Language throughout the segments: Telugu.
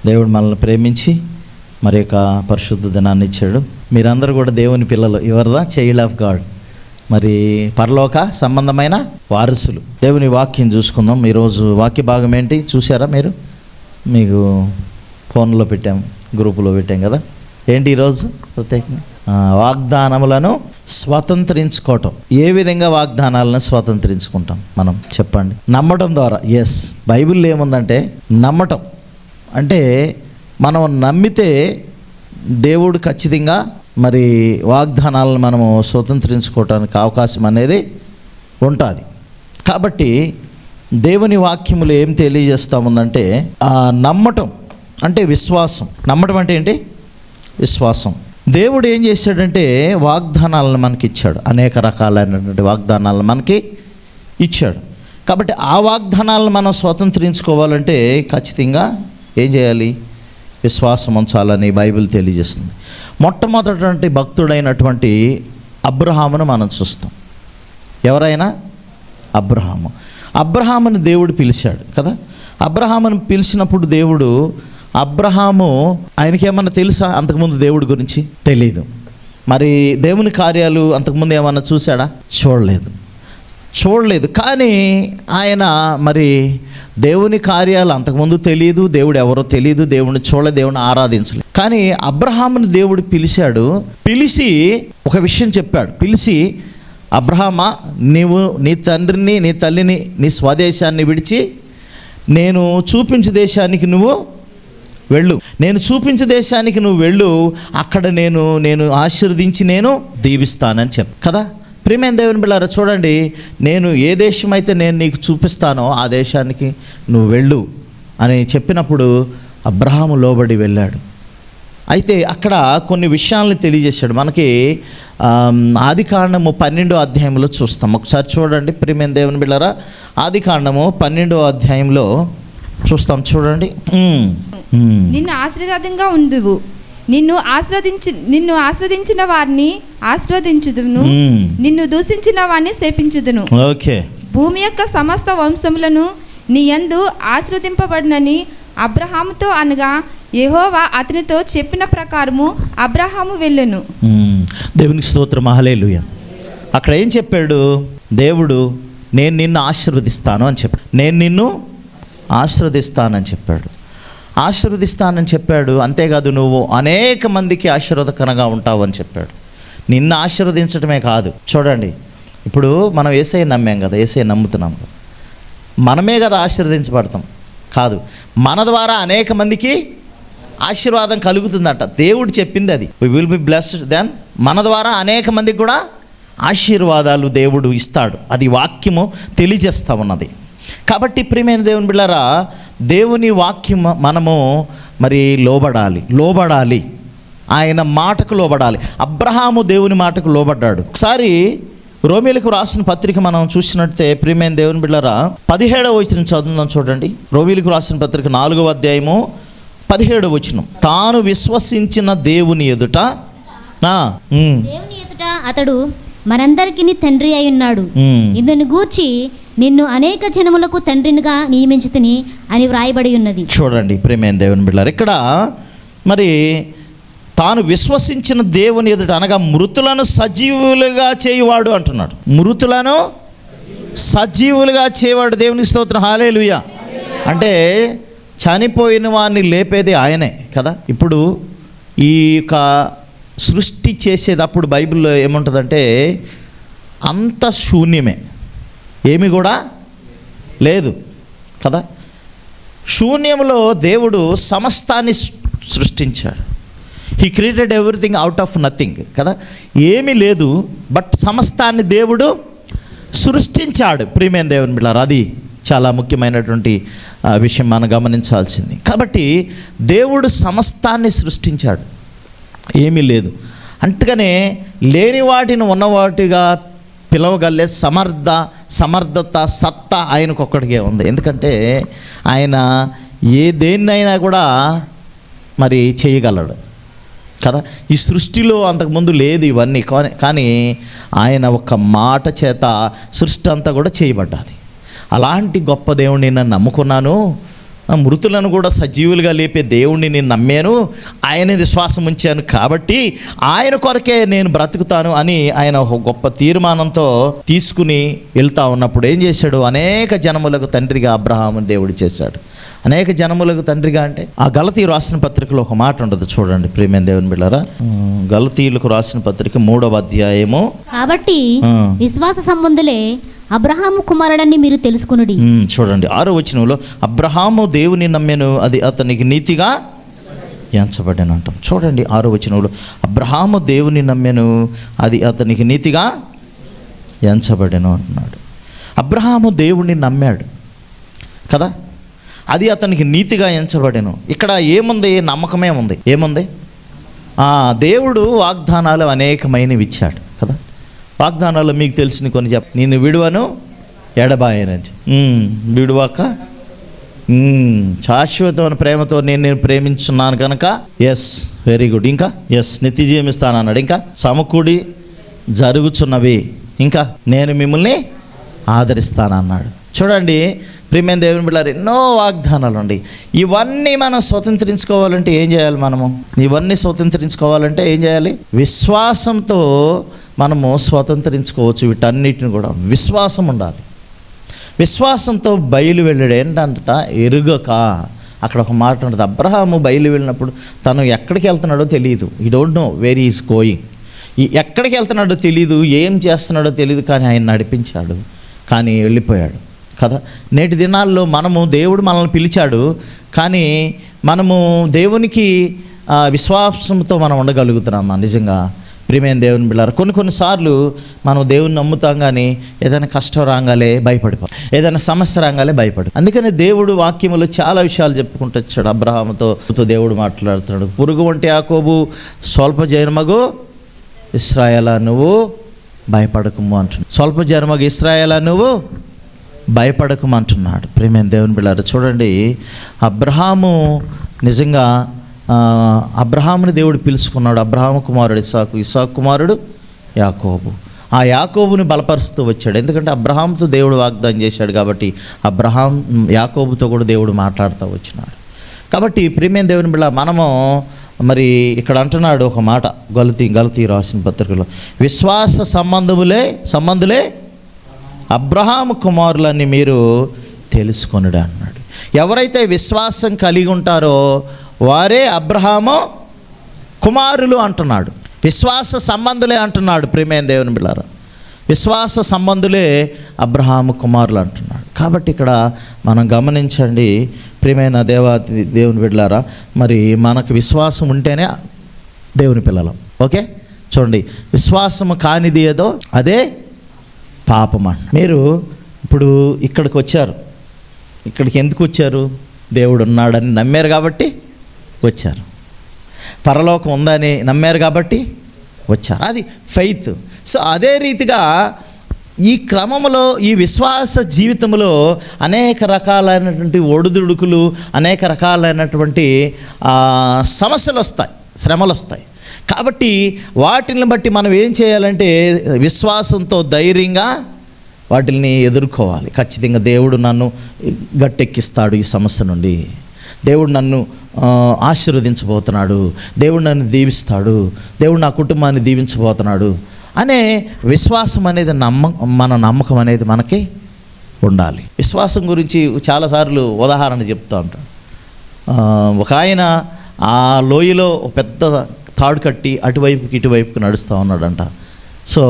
దేవుడు మనల్ని ప్రేమించి మరి యొక్క పరిశుద్ధ దినాన్ని ఇచ్చాడు. మీరందరూ కూడా దేవుని పిల్లలు, యువర్ చైల్డ్ ఆఫ్ గాడ్, మరి పరలోక సంబంధమైన వారసులు. దేవుని వాక్యం చూసుకుందాం. ఈరోజు వాక్య భాగం ఏంటి చూసారా మీరు? మీకు ఫోన్లో పెట్టాం, గ్రూపులో పెట్టాం కదా. ఏంటి ఈరోజు ప్రత్యేకంగా? వాగ్దానములను స్వతంత్రించుకోవటం. ఏ విధంగా వాగ్దానాలను స్వతంత్రించుకుంటాం మనం చెప్పండి? నమ్మటం ద్వారా. ఎస్, బైబిల్లో ఏముందంటే నమ్మటం అంటే మనం నమ్మితే దేవుడు ఖచ్చితంగా మరి వాగ్దానాలను మనము స్వతంత్రించుకోవటానికి అవకాశం అనేది ఉంటుంది. కాబట్టి దేవుని వాక్యములు ఏం తెలియజేస్తాముందంటే నమ్మటం అంటే విశ్వాసం. నమ్మటం అంటే ఏంటి? విశ్వాసం. దేవుడు ఏం చేశాడంటే వాగ్దానాలను మనకి ఇచ్చాడు, అనేక రకాలైనటువంటి వాగ్దానాలను మనకి ఇచ్చాడు. కాబట్టి ఆ వాగ్దానాలను మనం స్వతంత్రించుకోవాలంటే ఖచ్చితంగా ఏం చేయాలి? విశ్వాసం ఉంచాలని బైబిల్ తెలియజేస్తుంది. మొట్టమొదటి భక్తుడైనటువంటి అబ్రహామును మనం చూస్తాం. ఎవరైనా అబ్రహామును దేవుడు పిలిచాడు కదా. అబ్రహామును పిలిచినప్పుడు దేవుడు ఆయనకి ఏమన్నా తెలుసా? అంతకుముందు దేవుడి గురించి తెలీదు. మరి దేవుని కార్యాలు అంతకుముందు ఏమన్నా చూశాడా? చూడలేదు. కానీ ఆయన మరి దేవుని కార్యాలు అంతకుముందు తెలియదు, దేవుడు ఎవరో తెలియదు, దేవుడిని చూడలేదు, దేవుడిని ఆరాధించలేదు. కానీ అబ్రహాముని దేవుడు పిలిచాడు. పిలిచి ఒక విషయం చెప్పాడు. పిలిచి, అబ్రహామా, నీవు నీ తండ్రిని నీ తల్లిని నీ స్వదేశాన్ని విడిచి నేను చూపించే దేశానికి నువ్వు వెళ్ళు. నేను చూపించే దేశానికి నువ్వు వెళ్ళు. అక్కడ నేను ఆశీర్వదించి నేను దీవిస్తానని చెప్పు కదా. ప్రియమైన దేవుని బిడ్డలారా, చూడండి, నేను ఏ దేశం అయితే నేను నీకు చూపిస్తానో ఆ దేశానికి నువ్వు వెళ్ళు అని చెప్పినప్పుడు అబ్రహాము లోబడి వెళ్ళాడు. అయితే అక్కడ కొన్ని విషయాలను తెలియజేశాడు మనకి. ఆదికాండము 12వ అధ్యాయంలో చూస్తాం. ఒకసారి చూడండి ప్రియమైన దేవుని బిడ్డలారా, ఆదికాండము 12వ అధ్యాయంలో చూస్తాం. చూడండి. నిన్ను ఆశీర్వాదంగా ఉండువు, నిన్ను ఆశ్రదించిన వారిని ఆశీర్వదించుదును, నిన్ను దూషించిన వారిని శపించుదును. ఓకే. భూమి యొక్క సమస్త వంశములను నీ యందు ఆశీర్వదింపబడినని అబ్రహాముతో అనగా యెహోవా అతనితో చెప్పిన ప్రకారము అబ్రహాము వెళ్ళెను. దేవునికి స్తోత్రం, హల్లెలూయా. అక్కడ ఏం చెప్పాడు దేవుడు? నేను నిన్ను ఆశీర్వదిస్తాను అని చెప్పాడు. నేను నిన్ను ఆశీర్వదిస్తానని చెప్పాడు. అంతేకాదు, నువ్వు అనేక మందికి ఆశీర్వాదకరంగా ఉంటావు అని చెప్పాడు. నిన్ను ఆశీర్వదించడమే కాదు. చూడండి, ఇప్పుడు మనం యేసయ్య నమ్మాం కదా, యేసయ్య నమ్ముతున్నాం కదా, మనమే కదా ఆశీర్వదించబడతాం కాదు, మన ద్వారా అనేక మందికి ఆశీర్వాదం కలుగుతుందట. దేవుడు చెప్పింది అది. We will be blessed then. మన ద్వారా అనేక మందికి కూడా ఆశీర్వాదాలు దేవుడు ఇస్తాడు. అది వాక్యము తెలియజేస్తూ ఉన్నది. కాబట్టి ప్రియమైన దేవుని బిడ్డలారా, దేవుని వాక్యం మనము మరి లోబడాలి, ఆయన మాటకు లోబడాలి. అబ్రహాము దేవుని మాటకు లోబడ్డాడు. ఒకసారి రోమీయులకు రాసిన పత్రిక మనం చూసినట్టే ప్రియమైన దేవుని బిడ్డలారా, 17వ వచనం చదువుదాం. చూడండి, రోమీయులకు రాసిన పత్రిక 4వ అధ్యాయము 17వ వచనం. తాను విశ్వసించిన దేవుని ఎదుట అతడు మనందరికీ తండ్రి అయి ఉన్నాడు, ఇందును గూర్చి నిన్ను అనేక జనములకు తండ్రినిగా నియమించుతుని అని వ్రాయబడి ఉన్నది. చూడండి ప్రియమైన దేవుని బిడ్డలారా, ఇక్కడ మరి తాను విశ్వసించిన దేవుని ఎదుట అనగా మృతులను సజీవులుగా చేయువాడు అంటున్నాడు. మృతులను సజీవులుగా చేయవాడు. దేవునికి స్తోత్రం, హల్లెలూయా. అంటే చనిపోయిన వారిని లేపేది ఆయనే కదా. ఇప్పుడు ఈ యొక్క సృష్టి చేసేటప్పుడు బైబిల్లో ఏముంటుందంటే అంత శూన్యమే, ఏమి కూడా లేదు కదా. శూన్యంలో దేవుడు సమస్తాన్ని సృష్టించాడు. He created everything out of nothing కదా. ఏమీ లేదు, బట్ సమస్తాన్ని దేవుడు సృష్టించాడు. ప్రియమైన దేవుని బిడ్డలారా, అది చాలా ముఖ్యమైనటువంటి విషయం మనం గమనించాల్సింది. కాబట్టి దేవుడు సమస్తాన్ని సృష్టించాడు, ఏమీ లేదు. అంతగానే లేని వాటిని ఉన్నవాటిగా పిలవగలే సమర్థత సత్తా ఆయనకొక్కడికే ఉంది. ఎందుకంటే ఆయన దేన్నైనా కూడా మరి చేయగలడు కదా. ఈ సృష్టిలో అంతకుముందు లేదు ఇవన్నీ, కానీ ఆయన ఒక మాట చేత సృష్టి అంతా కూడా చేయబడ్డది. అలాంటి గొప్ప దేవుడిని నేను నమ్ముకున్నాను, మృతులను కూడా సజీవులుగా లేపే దేవుణ్ణి నేను నమ్మాను, ఆయన విశ్వాసం ఉంచాను, కాబట్టి ఆయన కొరకే నేను బ్రతుకుతాను అని ఆయన ఒక గొప్ప తీర్మానంతో తీసుకుని వెళ్తా ఉన్నప్పుడు ఏం చేశాడు? అనేక జనములకు తండ్రిగా అబ్రహాముని దేవుడు చేశాడు. అనేక జనములకు తండ్రిగా అంటే ఆ గలతీ రాసిన పత్రికలో ఒక మాట ఉండదు, చూడండి ప్రియమైన దేవుని బిడ్డలారా. గలతీయులకు రాసిన పత్రిక 3వ అధ్యాయము. కాబట్టి విశ్వాస సంబంధులే అబ్రహాము కుమారుడని మీరు తెలుసుకునుడి. చూడండి 6వ వచనంలో అబ్రహాము దేవుని నమ్మెను, అది అతనికి నీతిగా ఎంచబడెను అంటాం. చూడండి 6వ వచనంలో అబ్రహాము దేవుని నమ్మెను, అది అతనికి నీతిగా ఎంచబడెను అంటున్నాడు. అబ్రహాము దేవుణ్ణి నమ్మాడు కదా, అది అతనికి నీతిగా ఎంచబడెను. ఇక్కడ ఏముంది? నమ్మకమే ఉంది. ఏముంది? దేవుడు వాగ్దానాలు అనేకమైనవి ఇచ్చాడు కదా. వాగ్దానాలు మీకు తెలిసిన కొన్ని చెప్ప, నేను విడువను ఎడబాయనని, విడువాక శాశ్వతమైన ప్రేమతో నేను ప్రేమించున్నాను కనుక ఎస్ వెరీ గుడ్, ఇంకా ఎస్ నిత్య జీవిస్తానన్నాడు, ఇంకా సమకూడి జరుగుచున్నవి, ఇంకా నేను మిమ్మల్ని ఆదరిస్తానన్నాడు. చూడండి ప్రియమైన దేవుని బిడ్డలారా, ఎన్నో వాగ్దానాలు ఉండి ఇవన్నీ మనం స్వతంత్రించుకోవాలంటే ఏం చేయాలి? ఇవన్నీ స్వతంత్రించుకోవాలంటే ఏం చేయాలి? విశ్వాసంతో మనము స్వతంత్రించుకోవచ్చు. వీటన్నిటిని కూడా విశ్వాసం ఉండాలి. విశ్వాసంతో బయలు వెళ్ళాడు. ఏంటంట? ఎరుగక. అక్కడ ఒక మాట ఉంటుంది, అబ్రహాము బయలు వెళ్ళినప్పుడు తను ఎక్కడికి వెళ్తున్నాడో తెలియదు. ఈ don't know where is going. ఎక్కడికి వెళ్తున్నాడో తెలియదు, ఏం చేస్తున్నాడో తెలియదు, కానీ ఆయన నడిపించాడు, కానీ వెళ్ళిపోయాడు కదా. నేటి దినాల్లో మనము దేవుడు మనల్ని పిలిచాడు, కానీ మనము దేవునికి విశ్వాసంతో మనం ఉండగలుగుతున్నామా? నిజంగా ప్రియమైన దేవుని బిడ్డలారా, కొన్నిసార్లు మనం దేవుని నమ్ముతాం, కానీ ఏదైనా కష్టం రాగాలే భయపడిపోతాం, ఏదైనా సమస్య రాగాలే భయపడి. అందుకని దేవుడు వాక్యములో చాలా విషయాలు చెప్పుకుంటూ వచ్చాడు. అబ్రహాముతో దేవుడు మాట్లాడుతున్నాడు, పురుగు వంటి యాకోబు, స్వల్ప జన్మగు ఇశ్రాయేలా నువ్వు భయపడకము అంటున్నాడు. స్వల్ప జన్మగు ఇశ్రాయేలా నువ్వు భయపడకము అంటున్నాడు. ప్రియమైన దేవుని బిడ్డలారా, చూడండి అబ్రహాము నిజంగా అబ్రహాముని దేవుడు పిలుచుకున్నాడు. అబ్రహాము కుమారుడు ఇస్సాకు, ఇస్సాకు కుమారుడు యాకోబు. ఆ యాకోబుని బలపరుస్తూ వచ్చాడు, ఎందుకంటే అబ్రహాముతో దేవుడు వాగ్దానం చేశాడు కాబట్టి యాకోబుతో కూడా దేవుడు మాట్లాడుతూ వచ్చినాడు. కాబట్టి ప్రియమైన దేవుని బిడ్డ, మనము మరి ఇక్కడ అంటున్నాడు ఒక మాట, గలతీ రాసిన పత్రికలో, విశ్వాస సంబంధులే అబ్రహాము కుమారులని మీరు తెలుసుకొనుడు అన్నాడు. ఎవరైతే విశ్వాసం కలిగి ఉంటారో వారే అబ్రహాము కుమారులు అంటున్నాడు. విశ్వాస సంబంధులే అంటున్నాడు. ప్రియమైన దేవుని బిడ్డలారా, విశ్వాస సంబంధులే అబ్రహాము కుమారులు అంటున్నాడు. కాబట్టి ఇక్కడ మనం గమనించండి ప్రియమైన దేవుని బిడ్డలారా, మరి మనకు విశ్వాసం ఉంటేనే దేవుని పిల్లలం. ఓకే, చూడండి, విశ్వాసము కానిది ఏదో అదే పాపమా. మీరు ఇప్పుడు ఇక్కడికి వచ్చారు, ఇక్కడికి ఎందుకు వచ్చారు? దేవుడు ఉన్నాడని నమ్మారు కాబట్టి వచ్చారు, పరలోకం ఉందని నమ్మారు కాబట్టి వచ్చారు, అది ఫెయిత్. సో అదే రీతిగా ఈ క్రమంలో ఈ విశ్వాస జీవితంలో అనేక రకాలైనటువంటి ఒడిదుడుకులు, అనేక రకాలైనటువంటి సమస్యలు వస్తాయి, శ్రమలు వస్తాయి. కాబట్టి వాటిని బట్టి మనం ఏం చేయాలంటే విశ్వాసంతో ధైర్యంగా వాటిని ఎదుర్కోవాలి. ఖచ్చితంగా దేవుడు నన్ను గట్టెక్కిస్తాడు, ఈ సమస్య నుండి దేవుడు నన్ను ఆశీర్వదించబోతున్నాడు, దేవుడు నన్ను దీవిస్తాడు, దేవుడు నా కుటుంబాన్ని దీవించబోతున్నాడు అనే విశ్వాసం అనేది మన నమ్మకం అనేది మనకి ఉండాలి. విశ్వాసం గురించి చాలాసార్లు ఉదాహరణ చెప్తూ ఉంటాను. ఒక ఆయన ఆ లోయలో పెద్ద తాడు కట్టి అటువైపుకి ఇటువైపుకి నడుస్తూ ఉన్నాడంట. సో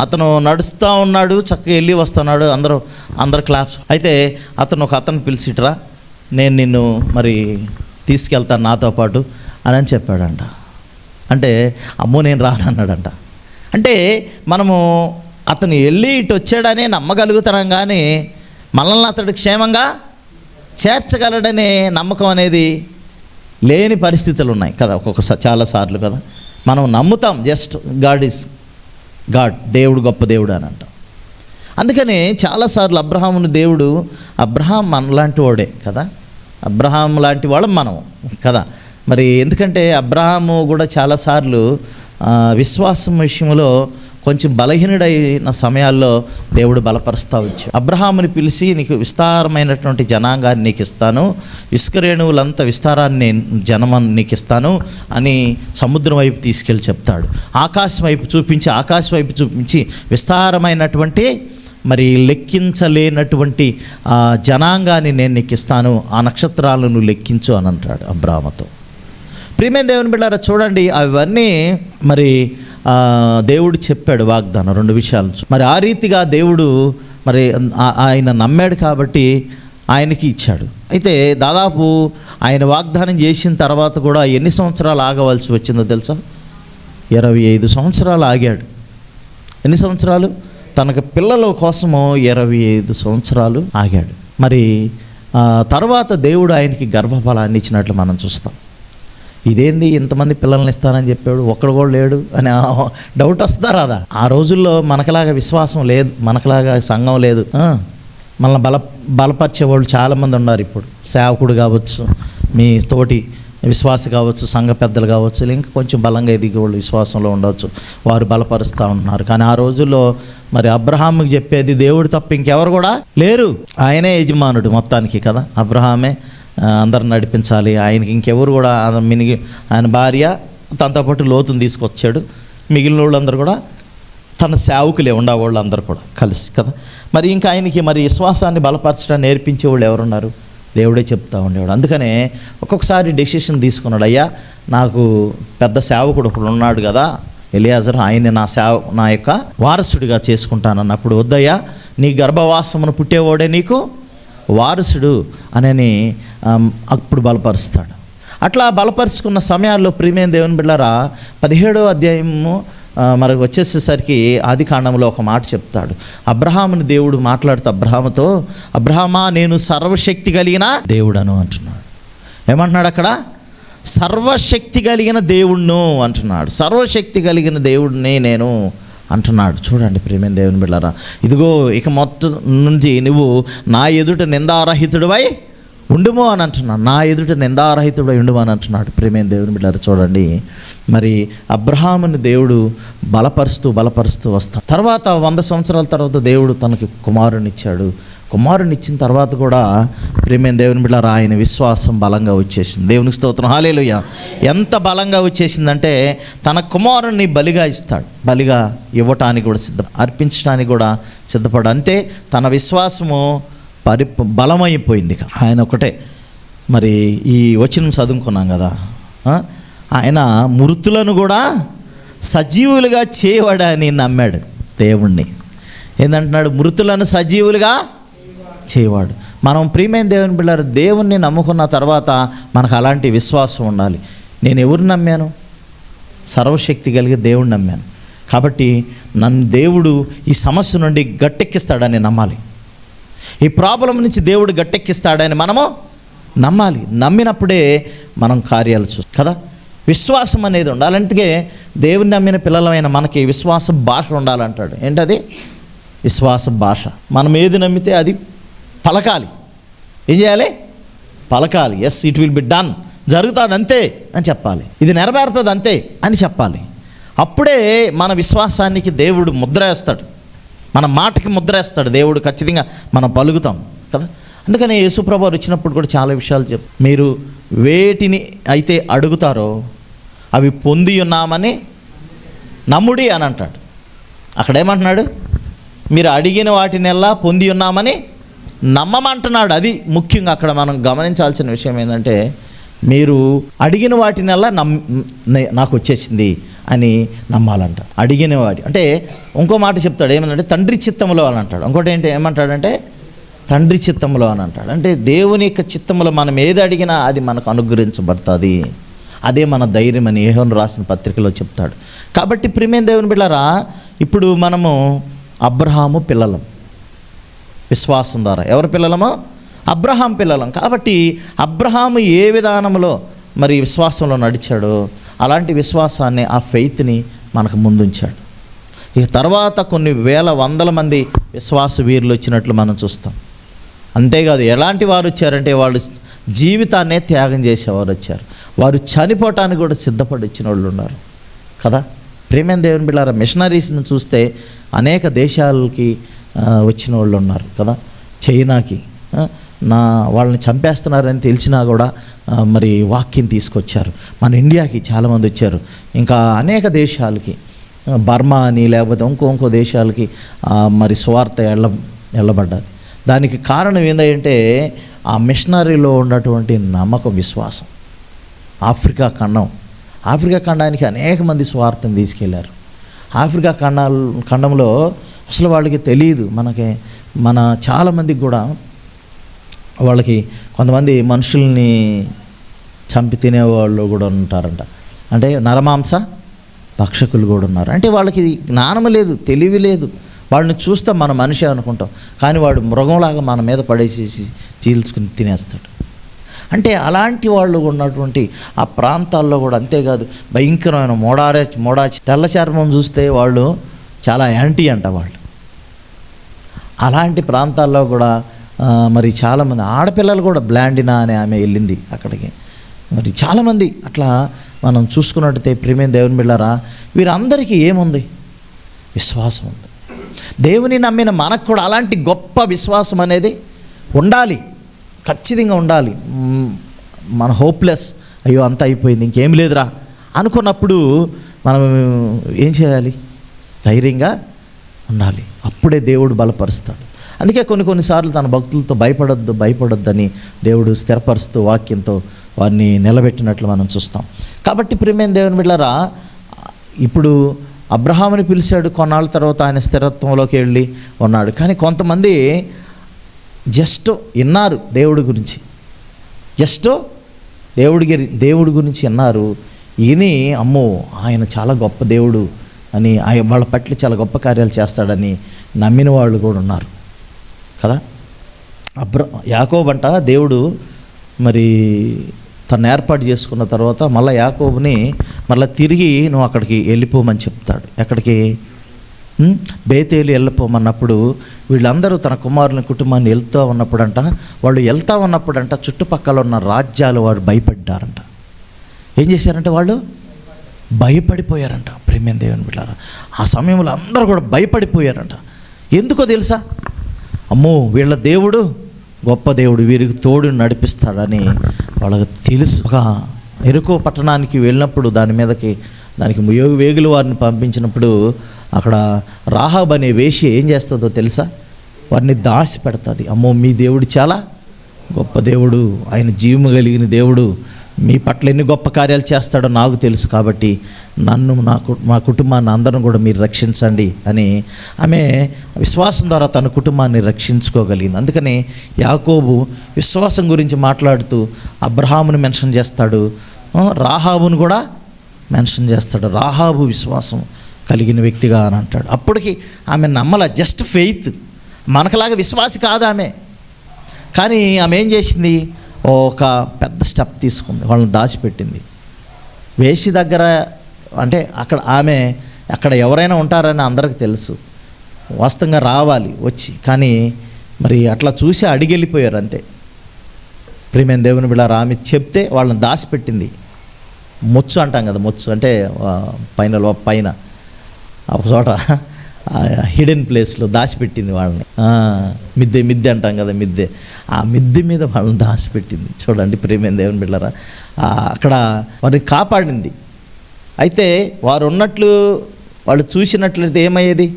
అతను నడుస్తూ ఉన్నాడు, చక్కగా వెళ్ళి వస్తున్నాడు, అందరు క్లాప్స్. అయితే ఒక అతను పిలిచిట్రా, నేను నిన్ను మరి తీసుకెళ్తాను నాతో పాటు అని చెప్పాడంట. అంటే అమ్మో నేను రానన్నాడంట. అంటే మనము అతను వెళ్ళి ఇటు వచ్చాడనే నమ్మగలుగుతున్నాం, కానీ మనల్ని అతడు క్షేమంగా చేర్చగలడనే నమ్మకం అనేది లేని పరిస్థితులు ఉన్నాయి కదా ఒక్కొక్కసారి, చాలాసార్లు కదా. మనం నమ్ముతాం, జస్ట్ గాడ్ ఈజ్ గాడ్, దేవుడు గొప్ప దేవుడు అని అంటాం. అందుకని చాలాసార్లు అబ్రహాం మనలాంటి వాడే కదా, అబ్రహాం లాంటి వాళ్ళం మనం కదా. మరి ఎందుకంటే అబ్రహాము కూడా చాలాసార్లు విశ్వాసం విషయంలో కొంచెం బలహీనుడైన సమయాల్లో దేవుడు బలపరుస్తూ వచ్చాడు. అబ్రహాముని పిలిచి, నీకు విస్తారమైనటువంటి జనాంగాన్ని నీకు ఇస్తాను, ఇసుక రేణువులంత విస్తారాన్ని జనమని నీకు ఇస్తాను అని సముద్రం వైపు తీసుకెళ్ళి చెప్తాడు. ఆకాశం వైపు చూపించి విస్తారమైనటువంటి మరి లెక్కించలేనటువంటి జనాంగాన్ని నేను నీకు ఇస్తాను, ఆ నక్షత్రాలను నువ్వు లెక్కించు అని అంటాడు అబ్రహాముతో. ప్రియమైన దేవుని బిడ్డలారా, చూడండి, అవన్నీ మరి దేవుడు చెప్పాడు వాగ్దానం 2 విషయాలు. మరి ఆ రీతిగా దేవుడు మరి ఆయన నమ్మాడు కాబట్టి ఆయనకి ఇచ్చాడు. అయితే దాదాపు ఆయన వాగ్దానం చేసిన తర్వాత కూడా ఎన్ని సంవత్సరాలు ఆగవలసి వచ్చిందో తెలుసా? 25 సంవత్సరాలు ఆగాడు. ఎన్ని సంవత్సరాలు? తనకు పిల్లల కోసము 25 సంవత్సరాలు ఆగాడు. మరి తర్వాత దేవుడు ఆయనకి గర్భఫలాన్ని ఇచ్చినట్లు మనం చూస్తాం. ఇదేంది ఇంతమంది పిల్లల్ని ఇస్తానని చెప్పాడు, ఒక్కడు కూడా లేడు అని డౌట్ వస్తుందా రాదా? ఆ రోజుల్లో మనకలాగా విశ్వాసం లేదు, మనకలాగా సంఘం లేదు. మనల్ని బలపరిచేవాళ్ళు చాలామంది ఉన్నారు. ఇప్పుడు సేవకుడు కావచ్చు, మీ తోటి విశ్వాసి కావచ్చు, సంఘ పెద్దలు కావచ్చు, ఇంకా కొంచెం బలంగా ఎదిగేవాళ్ళు విశ్వాసంలో ఉండవచ్చు, వారు బలపరుస్తూ ఉంటున్నారు. కానీ ఆ రోజుల్లో మరి అబ్రహాముకి చెప్పేది దేవుడు తప్ప ఇంకెవరు కూడా లేరు. ఆయనే యజమానుడు మొత్తానికి కదా, అబ్రహామే అందరిని నడిపించాలి. ఆయనకి ఇంకెవరు కూడా ఆయన భార్య తనతో పాటు లోతుని తీసుకొచ్చాడు. మిగిలిన వాళ్ళందరూ కూడా తన సేవకులే ఉండేవాళ్ళు అందరూ కూడా కలిసి కదా. మరి ఇంకా ఆయనకి మరి విశ్వాసాన్ని బలపరచడానికి నేర్పించేవాళ్ళు ఎవరున్నారు? దేవుడే చెప్తా ఉండేవాడు. అందుకనే ఒక్కొక్కసారి డెసిషన్ తీసుకున్నాడు, అయ్యా నాకు పెద్ద సేవకుడు ఒకడు ఉన్నాడు కదా ఎలియాజరు, ఆయన్ని నా యొక్క వారసుడిగా చేసుకుంటానన్నప్పుడు, వద్దయ్యా నీ గర్భవాసమును పుట్టేవాడే నీకు వారసుడు అని అప్పుడు బలపరుస్తాడు. అట్లా బలపరుచుకున్న సమయాల్లో ప్రియమైన దేవుని బిడ్డలారా, 17వ అధ్యాయము మరి వచ్చేసేసరికి ఆదికాండంలో ఒక మాట చెప్తాడు. అబ్రహాముని దేవుడు మాట్లాడుతూ అబ్రహాముతో, అబ్రహామా నేను సర్వశక్తి కలిగిన దేవుడను అంటున్నాడు. ఏమంటున్నాడు అక్కడ? సర్వశక్తి కలిగిన దేవుడును అంటున్నాడు. సర్వశక్తి కలిగిన దేవుడిని నేను అంటున్నాడు. చూడండి ప్రియమైన దేవుని బిడ్డలారా, ఇదిగో ఇక మొత్తం నుంచి నువ్వు నా ఎదుట నిందారహితుడివై ఉండుమో అని అంటున్నాడు. నా ఎదుట నిందారహితుడివై ఉండుమో అని అంటున్నాడు. ప్రియమైన దేవుని బిడ్డలారా, చూడండి, మరి అబ్రహాముని దేవుడు బలపరుస్తూ వస్తాడు. తర్వాత 100 సంవత్సరాల తర్వాత దేవుడు తనకి కుమారుని ఇచ్చాడు. కుమారుని ఇచ్చిన తర్వాత కూడా ప్రియమైన దేవుని బిడ్డలారా, ఆయన విశ్వాసం బలంగా వచ్చేసింది. దేవునికి స్తోత్రం, హల్లెలూయా. ఎంత బలంగా వచ్చేసిందంటే తన కుమారుణ్ణి బలిగా ఇస్తాడు. బలిగా ఇవ్వటానికి కూడా అర్పించడానికి కూడా సిద్ధపడు. అంటే తన విశ్వాసము బలమైపోయింది. ఆయన ఒకటే. మరి ఈ వచనం చదువుకున్నాం కదా, ఆయన మృతులను కూడా సజీవులుగా చేయవాడని నమ్మాడు దేవుణ్ణి. ఏంటంటున్నాడు? మృతులను సజీవులుగా చేయవాడు. మనం ప్రియమైన దేవుని బిడ్డలారా, దేవుణ్ణి నమ్ముకున్న తర్వాత మనకు అలాంటి విశ్వాసం ఉండాలి. నేను ఎవరిని నమ్మాను? సర్వశక్తి కలిగి దేవుడిని నమ్మాను. కాబట్టి నన్ను దేవుడు ఈ సమస్య నుండి గట్టెక్కిస్తాడని నమ్మాలి. ఈ ప్రాబ్లం నుంచి దేవుడు గట్టెక్కిస్తాడని మనము నమ్మాలి. నమ్మినప్పుడే మనం కార్యాలు చూస్తాం కదా. విశ్వాసం అనేది ఉండాలి. అందుకే దేవుని నమ్మిన పిల్లలమైన మనకి విశ్వాస భాష ఉండాలంటాడు. ఏంటది? విశ్వాస భాష. మనం ఏది నమ్మితే అది పలకాలి. ఏం చేయాలి? పలకాలి. Yes, it will be done, జరుగుతుంది అంతే అని చెప్పాలి. ఇది నెరవేరుతుంది అంతే అని చెప్పాలి. అప్పుడే మన విశ్వాసానికి దేవుడు ముద్ర వేస్తాడు, మన మాటకి ముద్ర వేస్తాడు దేవుడు. ఖచ్చితంగా మనం పలుకుతాం కదా. అందుకని యేసుప్రభువు వచ్చినప్పుడు కూడా చాలా విషయాలు మీరు వేటిని అయితే అడుగుతారో అవి పొంది ఉన్నామని నమ్ముడి అని అంటాడు. అక్కడ ఏమంటున్నాడు? మీరు అడిగిన వాటినెల్లా పొంది ఉన్నామని నమ్మమంటున్నాడు. అది ముఖ్యంగా అక్కడ మనం గమనించాల్సిన విషయం ఏంటంటే, మీరు అడిగిన వాటినల్లా నాకు వచ్చేసింది అని నమ్మాలంట. అడిగిన వాటి అంటే ఇంకో మాట చెప్తాడు. ఏమంటే తండ్రి చిత్తంలో అని అంటాడు. ఇంకోటి ఏంటి ఏమంటాడంటే తండ్రి చిత్తంలో అని అంటాడు. అంటే దేవుని యొక్క చిత్తంలో మనం ఏది అడిగినా అది మనకు అనుగ్రహించబడుతుంది. అదే మన ధైర్యం అని యోహాను రాసిన పత్రికలో చెప్తాడు. కాబట్టి ప్రియమైన దేవుని బిడ్డలారా, ఇప్పుడు మనము అబ్రహాము పిల్లలం. విశ్వాసం ద్వారా ఎవరి పిల్లలమో? అబ్రహాం పిల్లలం. కాబట్టి అబ్రహాము ఏ విధానంలో మరి విశ్వాసంలో నడిచాడో అలాంటి విశ్వాసాన్ని, ఆ ఫెయిత్ని మనకు ముందుంచాడు. ఇక తర్వాత కొన్ని వేల వందల మంది విశ్వాస వీరులు వచ్చినట్లు మనం చూస్తాం. అంతేకాదు, ఎలాంటి వారు వచ్చారంటే వాళ్ళు జీవితాన్నే త్యాగం చేసేవారు వచ్చారు. వారు చనిపోవటానికి కూడా సిద్ధపడి వచ్చిన వాళ్ళు ఉన్నారు కదా. ప్రేమైన దేవుని బిడ్డలారా, మిషనరీస్ని చూస్తే అనేక దేశాలకి వచ్చిన వాళ్ళు ఉన్నారు కదా. చైనాకి వాళ్ళని చంపేస్తున్నారని తెలిసినా కూడా మరి వాక్యం తీసుకొచ్చారు. మన ఇండియాకి చాలామంది వచ్చారు. ఇంకా అనేక దేశాలకి, బర్మా అని లేకపోతే ఇంకో దేశాలకి మరి సువార్త వెళ్ళబడ్డది. దానికి కారణం ఏంటంటే ఆ మిషనరీలో ఉన్నటువంటి నమ్మకం, విశ్వాసం. ఆఫ్రికా ఖండానికి అనేక మంది సువార్తను తీసుకెళ్లారు. ఆఫ్రికా ఖండంలో అసలు వాళ్ళకి తెలియదు. మన చాలామందికి కూడా వాళ్ళకి కొంతమంది మనుషుల్ని చంపి తినేవాళ్ళు కూడా ఉంటారంట. అంటే నరమాంస భక్షకులు కూడా ఉన్నారు. అంటే వాళ్ళకి జ్ఞానం లేదు, తెలివి లేదు. వాళ్ళని చూస్తే మన మనిషి అనుకుంటాం, కానీ వాడు మృగంలాగా మన మీద పడేసేసి చీల్చుకుని తినేస్తాడు. అంటే అలాంటి వాళ్ళు ఉన్నటువంటి ఆ ప్రాంతాల్లో కూడా అంతేకాదు, భయంకరమైన మోడాచి తెల్ల చర్మం చూస్తే వాళ్ళు చాలా యాంటీ అంట వాళ్ళు. అలాంటి ప్రాంతాల్లో కూడా మరి చాలామంది ఆడపిల్లలు కూడా, బ్లాండినా అనే ఆమె వెళ్ళింది అక్కడికి. మరి చాలామంది అట్లా మనం చూసుకున్నట్టయితే ప్రియమైన దేవుని బిడ్డలారా, వీరందరికీ ఏముంది? విశ్వాసం ఉంది. దేవుని నమ్మిన మనకు కూడా అలాంటి గొప్ప విశ్వాసం అనేది ఉండాలి, ఖచ్చితంగా ఉండాలి. మన హోప్లెస్, అయ్యో అంత అయిపోయింది ఇంకేం లేదురా అనుకున్నప్పుడు మనం ఏం చేయాలి? ధైర్యంగా ఉండాలి. అప్పుడే దేవుడు బలపరుస్తాడు. అందుకే కొన్నిసార్లు తన భక్తులతో భయపడొద్దని దేవుడు స్థిరపరుస్తూ వాక్యంతో వారిని నిలబెట్టినట్లు మనం చూస్తాం. కాబట్టి ప్రియమైన దేవుని బిడ్డలారా, ఇప్పుడు అబ్రహాముని పిలిచాడు, కొన్నాళ్ళ తర్వాత ఆయన స్థిరత్వంలోకి వెళ్ళి ఉన్నాడు. కానీ కొంతమంది జస్ట్ విన్నారు దేవుడి గురించి, దేవుడి గురించి విన్నారు. ఈయన అమ్మో ఆయన చాలా గొప్ప దేవుడు అని, వాళ్ళ పట్ల చాలా గొప్ప కార్యాలు చేస్తాడని నమ్మిన వాళ్ళు కూడా ఉన్నారు కదా. యాకోబు దేవుడు మరి తను ఏర్పాటు చేసుకున్న తర్వాత మళ్ళీ యాకోబుని మళ్ళీ తిరిగి నువ్వు అక్కడికి వెళ్ళిపోమని చెప్తాడు. ఎక్కడికి? బేతేలు వెళ్ళిపోమన్నప్పుడు వీళ్ళందరూ తన కుమారుని కుటుంబాన్ని వాళ్ళు వెళ్తూ ఉన్నప్పుడంట చుట్టుపక్కల ఉన్న రాజ్యాలు వారు భయపడ్డారంట. ఏం చేశారంటే వాళ్ళు భయపడిపోయారంట. ప్రియమైన దేవుని బిడ్డలారా, ఆ సమయంలో అందరూ కూడా భయపడిపోయారంట. ఎందుకో తెలుసా? అమ్మో వీళ్ళ దేవుడు గొప్ప దేవుడు, వీరికి తోడు నడిపిస్తాడని వాళ్ళకి తెలుసు. ఒక ఎరుకో పట్టణానికి వెళ్ళినప్పుడు దానికి వేగుల వారిని పంపించినప్పుడు అక్కడ రాహాబ్ అనే వేశ్య ఏం చేస్తుందో తెలుసా? వారిని దాసి పెడతాది. అమ్మో మీ దేవుడు చాలా గొప్ప దేవుడు, ఆయన జీవము కలిగిన దేవుడు, మీ పట్ల ఎన్ని గొప్ప కార్యాలు చేస్తాడో నాకు తెలుసు, కాబట్టి నన్ను మా కుటుంబాన్ని అందరం కూడా మీరు రక్షించండి అని ఆమె విశ్వాసం ద్వారా తన కుటుంబాన్ని రక్షించుకోగలిగింది. అందుకని యాకోబు విశ్వాసం గురించి మాట్లాడుతూ అబ్రహాముని మెన్షన్ చేస్తాడు, రాహాబును కూడా మెన్షన్ చేస్తాడు. రాహాబు విశ్వాసం కలిగిన వ్యక్తిగా అని అంటాడు. అప్పటికి ఆమె నమ్మల, జస్ట్ ఫెయిత్. మనకులాగా విశ్వాసి కాదు ఆమె, కానీ ఆమె ఏం చేసింది? ఒక పెద్ద స్టెప్ తీసుకుంది, వాళ్ళని దాచిపెట్టింది. వేసి దగ్గర అంటే అక్కడ ఎవరైనా ఉంటారని అందరికీ తెలుసు, వాస్తవంగా రావాలి వచ్చి, కానీ మరి అట్లా చూసి అడిగెళ్ళిపోయారు అంతే. ప్రియమైన దేవుని బిడ్డలారా, ఆమె చెప్తే వాళ్ళని దాచిపెట్టింది. మొచ్చు అంటాం కదా, మొచ్చు అంటే పైన ఒక చోట హిడెన్ ప్లేస్లో దాచిపెట్టింది వాళ్ళని. మిద్దె అంటాం కదా, ఆ మిద్దె మీద వాళ్ళని దాచిపెట్టింది. చూడండి ప్రియమైన దేవుని బిడ్డలారా, అక్కడ వారిని కాపాడింది. అయితే వాళ్ళు చూసినట్లయితే ఏమయ్యేది?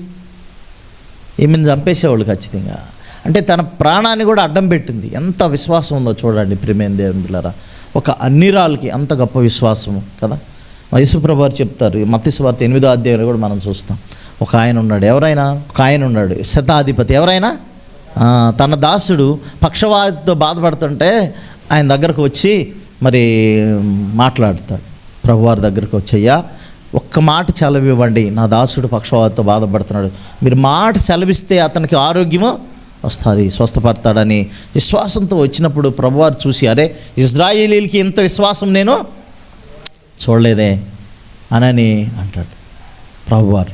ఈమెను చంపేసేవాళ్ళు ఖచ్చితంగా. అంటే తన ప్రాణాన్ని కూడా అడ్డం పెట్టింది. ఎంత విశ్వాసం ఉందో చూడండి ప్రియమైన దేవుని బిడ్డలారా. ఒక అన్నిరాలకి అంత గొప్ప విశ్వాసము కదా. యేసుప్రభువు వారు చెప్తారు, మత్తయి సువార్త 8వ అధ్యాయంలో కూడా మనం చూస్తాం. ఒక ఆయన ఉన్నాడు శతాధిపతి. ఎవరైనా తన దాసుడు పక్షవాతితో బాధపడుతుంటే ఆయన దగ్గరకు వచ్చి మరి మాట్లాడతాడు. ప్రభువారి దగ్గరకు వచ్చయ్యా ఒక్క మాట సెలవివ్వండి, నా దాసుడు పక్షవాతితో బాధపడుతున్నాడు, మీరు మాట సెలవిస్తే అతనికి ఆరోగ్యము వస్తుంది, స్వస్థపడతాడని విశ్వాసంతో వచ్చినప్పుడు ప్రభువారు చూసి, అరే ఇజ్రాయేలీలకి ఇంత విశ్వాసం నేను చూడలేదే అని అంటాడు ప్రభువారు.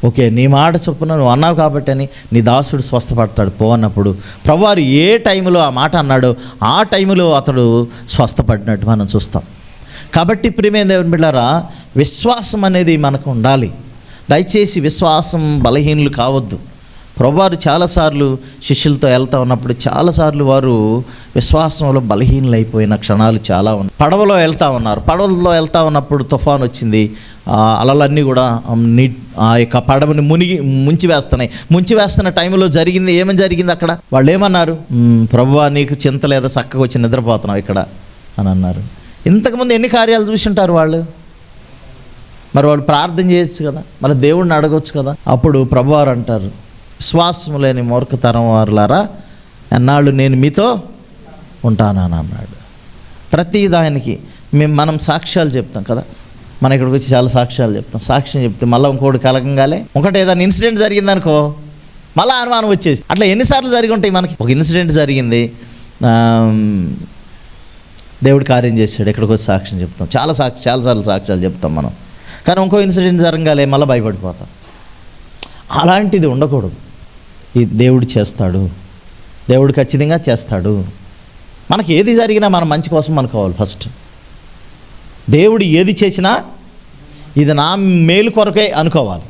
ఓకే, నీ మాట చొప్పున నువ్వు అన్నావు కాబట్టి అని నీ దాసుడు స్వస్థపడతాడు పో అన్నప్పుడు ప్రభువారు ఏ టైంలో ఆ మాట అన్నాడో ఆ టైంలో అతడు స్వస్థపడినట్టు మనం చూస్తాం. కాబట్టి ప్రియమైన దేవుని బిడ్డలారా, విశ్వాసం అనేది మనకు ఉండాలి. దయచేసి విశ్వాసం బలహీనులు కావద్దు. ప్రభువారు చాలాసార్లు శిష్యులతో వెళ్తూ ఉన్నప్పుడు చాలాసార్లు వారు విశ్వాసంలో బలహీనులైపోయిన క్షణాలు చాలా ఉన్నాయి. పడవలో వెళ్తూ ఉన్నప్పుడు తుఫాన్ వచ్చింది. అలలన్నీ కూడా ఆ యొక్క పడవని ముంచి వేస్తున్న టైంలో ఏమని జరిగింది అక్కడ? వాళ్ళు ఏమన్నారు? ప్రభువా నీకు చింత లేదా, చక్కగా వచ్చి నిద్రపోతున్నావు ఇక్కడ అని అన్నారు. ఇంతకుముందు ఎన్ని కార్యాలు చూసింటారు వాళ్ళు? మరి వాళ్ళు ప్రార్థన చేయొచ్చు కదా, మరి దేవుడిని అడగొచ్చు కదా. అప్పుడు ప్రభువారు అంటారు, విశ్వాసం లేని మూర్ఖతరం వారులారా, ఎన్నాళ్ళు నేను మీతో ఉంటానని అన్నాడు. ప్రతి దానికి మనం సాక్ష్యాలు చెప్తాం కదా. మన ఇక్కడికి వచ్చి చాలా సాక్ష్యాలు చెప్తాం. సాక్ష్యం చెప్తే మళ్ళీ ఇంకోటి కలగంగాలే ఒకటి ఏదైనా ఇన్సిడెంట్ జరిగిందనుకో మళ్ళీ అనుమానం వచ్చేసి. అట్లా ఎన్నిసార్లు జరిగి ఉంటాయి మనకి? ఒక ఇన్సిడెంట్ జరిగింది, దేవుడు కార్యం చేశాడు, ఇక్కడికి వచ్చి సాక్ష్యం చెప్తాం. చాలాసార్లు సాక్ష్యాలు చెప్తాం మనం. కానీ ఇంకో ఇన్సిడెంట్ జరగాలే మళ్ళీ భయపడిపోతాం. అలాంటిది ఉండకూడదు. ఈ దేవుడు చేస్తాడు, దేవుడు ఖచ్చితంగా చేస్తాడు. మనకి ఏది జరిగినా మన మంచి కోసం అనుకోవాలి. ఫస్ట్ దేవుడు ఏది చేసినా ఇది నా మేలు కొరకే అనుకోవాలి.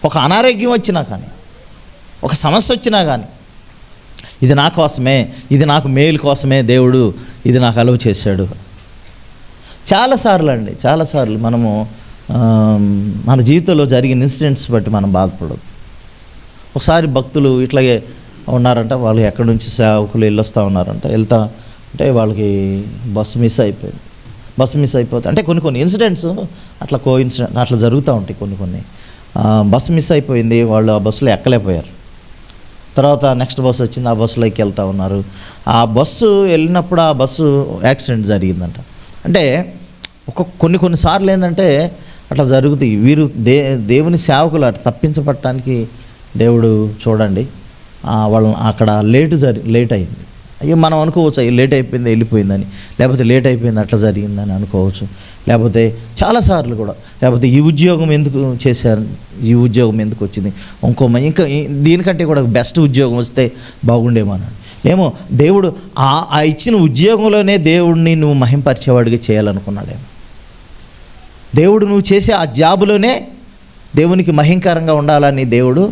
ఒక అనారోగ్యం వచ్చినా కానీ, ఒక సమస్య వచ్చినా కానీ, ఇది నా కోసమే, ఇది నాకు మేలు కోసమే దేవుడు ఇది నాకు అలవ చేశాడు. చాలాసార్లు మనము మన జీవితంలో జరిగిన ఇన్సిడెంట్స్ బట్టి మనం బాధపడదు. ఒకసారి భక్తులు ఇట్లాగే ఉన్నారంట, వాళ్ళు ఎక్కడి నుంచి సేవకులు వెళ్ళొస్తూ ఉన్నారంట. వెళ్తా అంటే వాళ్ళకి బస్సు మిస్ అయిపోతే అంటే కొన్ని ఇన్సిడెంట్స్ అట్లా ఇన్సిడెంట్ అట్లా జరుగుతూ ఉంటాయి. కొన్ని బస్సు మిస్ అయిపోయింది, వాళ్ళు ఆ బస్సులో ఎక్కలేకపోయారు. తర్వాత నెక్స్ట్ బస్సు వచ్చింది, ఆ బస్సులోకి వెళ్తూ ఉన్నారు. ఆ బస్సు వెళ్ళినప్పుడు ఆ బస్సు యాక్సిడెంట్ జరిగిందంట. అంటే కొన్నిసార్లు ఏంటంటే అట్లా జరుగుతాయి. వీరు దేవుని సేవకులు అట్లా తప్పించబడటానికి దేవుడు చూడండి వాళ్ళని అక్కడ లేట్ అయింది. అయ్యో మనం అనుకోవచ్చు అయ్యి లేట్ అయిపోయింది వెళ్ళిపోయిందని, లేకపోతే లేట్ అయిపోయింది అట్లా జరిగిందని అనుకోవచ్చు. లేకపోతే చాలాసార్లు కూడా లేకపోతే ఈ ఉద్యోగం ఎందుకు చేశారు, ఈ ఉద్యోగం ఎందుకు వచ్చింది, ఇంకా దీనికంటే కూడా బెస్ట్ ఉద్యోగం వస్తే బాగుండేమన్నాడు. ఏమో దేవుడు ఆ ఇచ్చిన ఉద్యోగంలోనే దేవుడిని నువ్వు మహింపరిచేవాడిగా చేయాలనుకున్నాడేమో. దేవుడు నువ్వు చేసే ఆ జాబులోనే దేవునికి మహింకరంగా ఉండాలని దేవుడు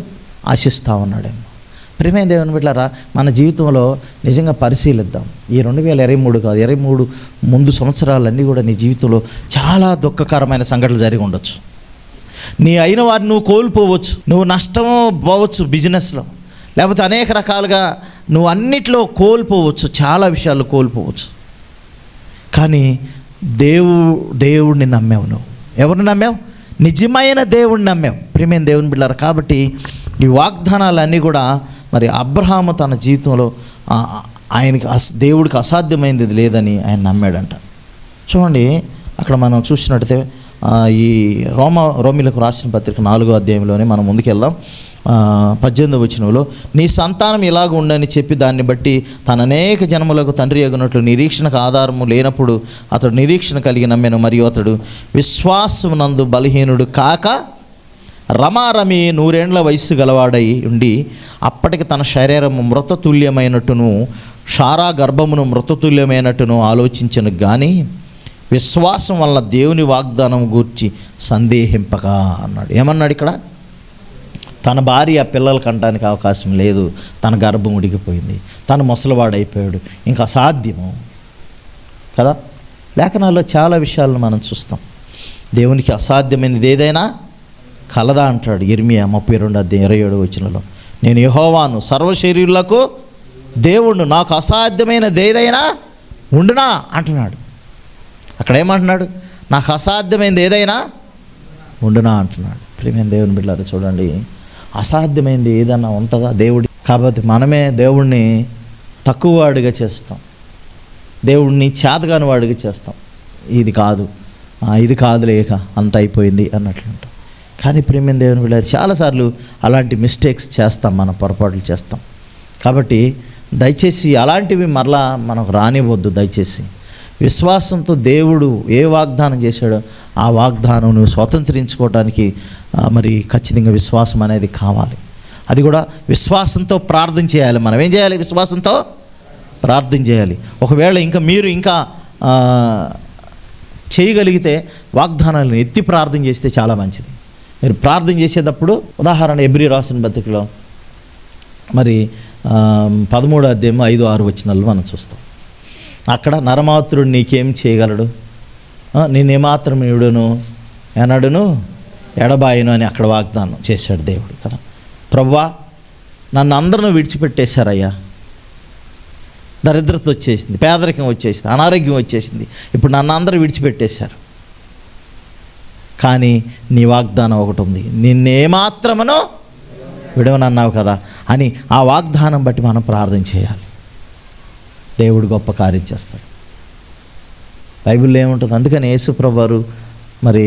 ఆశిస్తూ ఉన్నాడేమో. ప్రియమైన దేవుని బిడ్డలారా, మన జీవితంలో నిజంగా పరిశీలిద్దాం. ఈ 2023 కాదు, 23 ముందు సంవత్సరాలన్నీ కూడా నీ జీవితంలో చాలా దుఃఖకరమైన సంఘటనలు జరిగి ఉండొచ్చు. నీ అయిన వారిని నువ్వు కోల్పోవచ్చు, నువ్వు నష్టము పోవచ్చు బిజినెస్లో, లేకపోతే అనేక రకాలుగా నువ్వు అన్నిట్లో కోల్పోవచ్చు, చాలా విషయాల్లో కోల్పోవచ్చు. కానీ దేవుడిని నమ్మావు. నువ్వు ఎవరిని నమ్మావు? నిజమైన దేవుడిని నమ్మావు. ప్రియమైన దేవుని బిడ్డలారా, కాబట్టి ఈ వాగ్దానాలన్నీ కూడా మరి అబ్రహాము తన జీవితంలో ఆయనకి దేవుడికి అసాధ్యమైనది లేదని ఆయన నమ్మాడంట. చూడండి అక్కడ మనం చూసినట్టయితే ఈ రోమిలకు రాసిన పత్రిక 4వ అధ్యాయంలోనే మనం ముందుకెళ్దాం. 18వ వచనంలో, నీ సంతానం ఇలాగ ఉండని చెప్పి దాన్ని బట్టి తన అనేక జన్మలకు తండ్రి అగునట్లు నిరీక్షణకు ఆధారము లేనప్పుడు అతడు నిరీక్షణ కలిగి నమ్మెను. మరియు అతడు విశ్వాసమునందు బలహీనుడు కాక రమారమి 100 ఏండ్ల వయస్సు గలవాడై ఉండి అప్పటికి తన శరీరము మృతతుల్యమైనట్టును షారా గర్భమును మృతతుల్యమైనట్టును ఆలోచించను కానీ విశ్వాసం వల్ల దేవుని వాగ్దానం గూర్చి సందేహింపక అన్నాడు. ఏమన్నాడు ఇక్కడ? తన భార్య పిల్లలు కంటానికి అవకాశం లేదు, తన గర్భం ఉడికిపోయింది, తను ముసలివాడైపోయాడు, ఇంకా అసాధ్యము కదా. లేఖనాల్లో చాలా విషయాలను మనం చూస్తాం. దేవునికి అసాధ్యమైనది ఏదైనా కలదా అంటాడు ఇర్మియా 32:27 వచనంలో. నేను యెహోవాను సర్వశరీరులకు దేవుడు, నాకు అసాధ్యమైనది ఏదైనా ఉండునా అంటున్నాడు. అక్కడ ఏమంటున్నాడు? నాకు అసాధ్యమైనది ఏదైనా ఉండునా అంటున్నాడు. ప్రియమైన దేవుని బిడ్డలారా, చూడండి అసాధ్యమైనది ఏదైనా ఉంటుందా దేవుడి? కాబట్టి మనమే దేవుడిని తక్కువ వాడిగా చేస్తాం, దేవుడిని చేతగాని వాడిగా చేస్తాం. ఇది కాదు లేక అంత అయిపోయింది అన్నట్లుంటాం. కానీ ప్రియమైన దేవుని బిడ్డలారా, చాలాసార్లు అలాంటి మిస్టేక్స్ చేస్తాం, మనం పొరపాట్లు చేస్తాం. కాబట్టి దయచేసి అలాంటివి మరలా మనకు రానివ్వద్దు. దయచేసి విశ్వాసంతో దేవుడు ఏ వాగ్దానం చేశాడో ఆ వాగ్దానం నువ్వు స్వతంత్రించుకోవడానికి మరి ఖచ్చితంగా విశ్వాసం అనేది కావాలి. అది కూడా విశ్వాసంతో ప్రార్థన చేయాలి. మనం ఏం చేయాలి? విశ్వాసంతో ప్రార్థన చేయాలి. ఒకవేళ మీరు ఇంకా చేయగలిగితే వాగ్దానాలను ఎత్తి ప్రార్థన చేస్తే చాలా మంచిది. మీరు ప్రార్థన చేసేటప్పుడు ఉదాహరణ ఎబ్రీ రాసిన పత్రికలో మరి 13వ అధ్యాయం 5-6 వచనాలు మనం చూస్తాం. అక్కడ నరమాత్రుడు నీకేం చేయగలడు, నేనేమాత్రం ఇడును ఎనడును ఎడబాయను అని అక్కడ వాగ్దానం చేశాడు దేవుడు కదా. ప్రభువా, నన్ను అందరిని విడిచిపెట్టేశారయ్యా, దరిద్రత వచ్చేసింది, పేదరికం వచ్చేసింది, అనారోగ్యం వచ్చేసింది, ఇప్పుడు నన్ను అందరూ విడిచిపెట్టేశారు, కానీ నీ వాగ్దానం ఒకటి ఉంది, నిన్నేమాత్రమునో విడవనన్నావు కదా అని ఆ వాగ్దానం బట్టి మనం ప్రార్థన చేయాలి. దేవుడు గొప్ప కార్యం చేస్తాడు. బైబిల్లో ఏముంటుంది? అందుకని యేసుప్రభు వారు మరి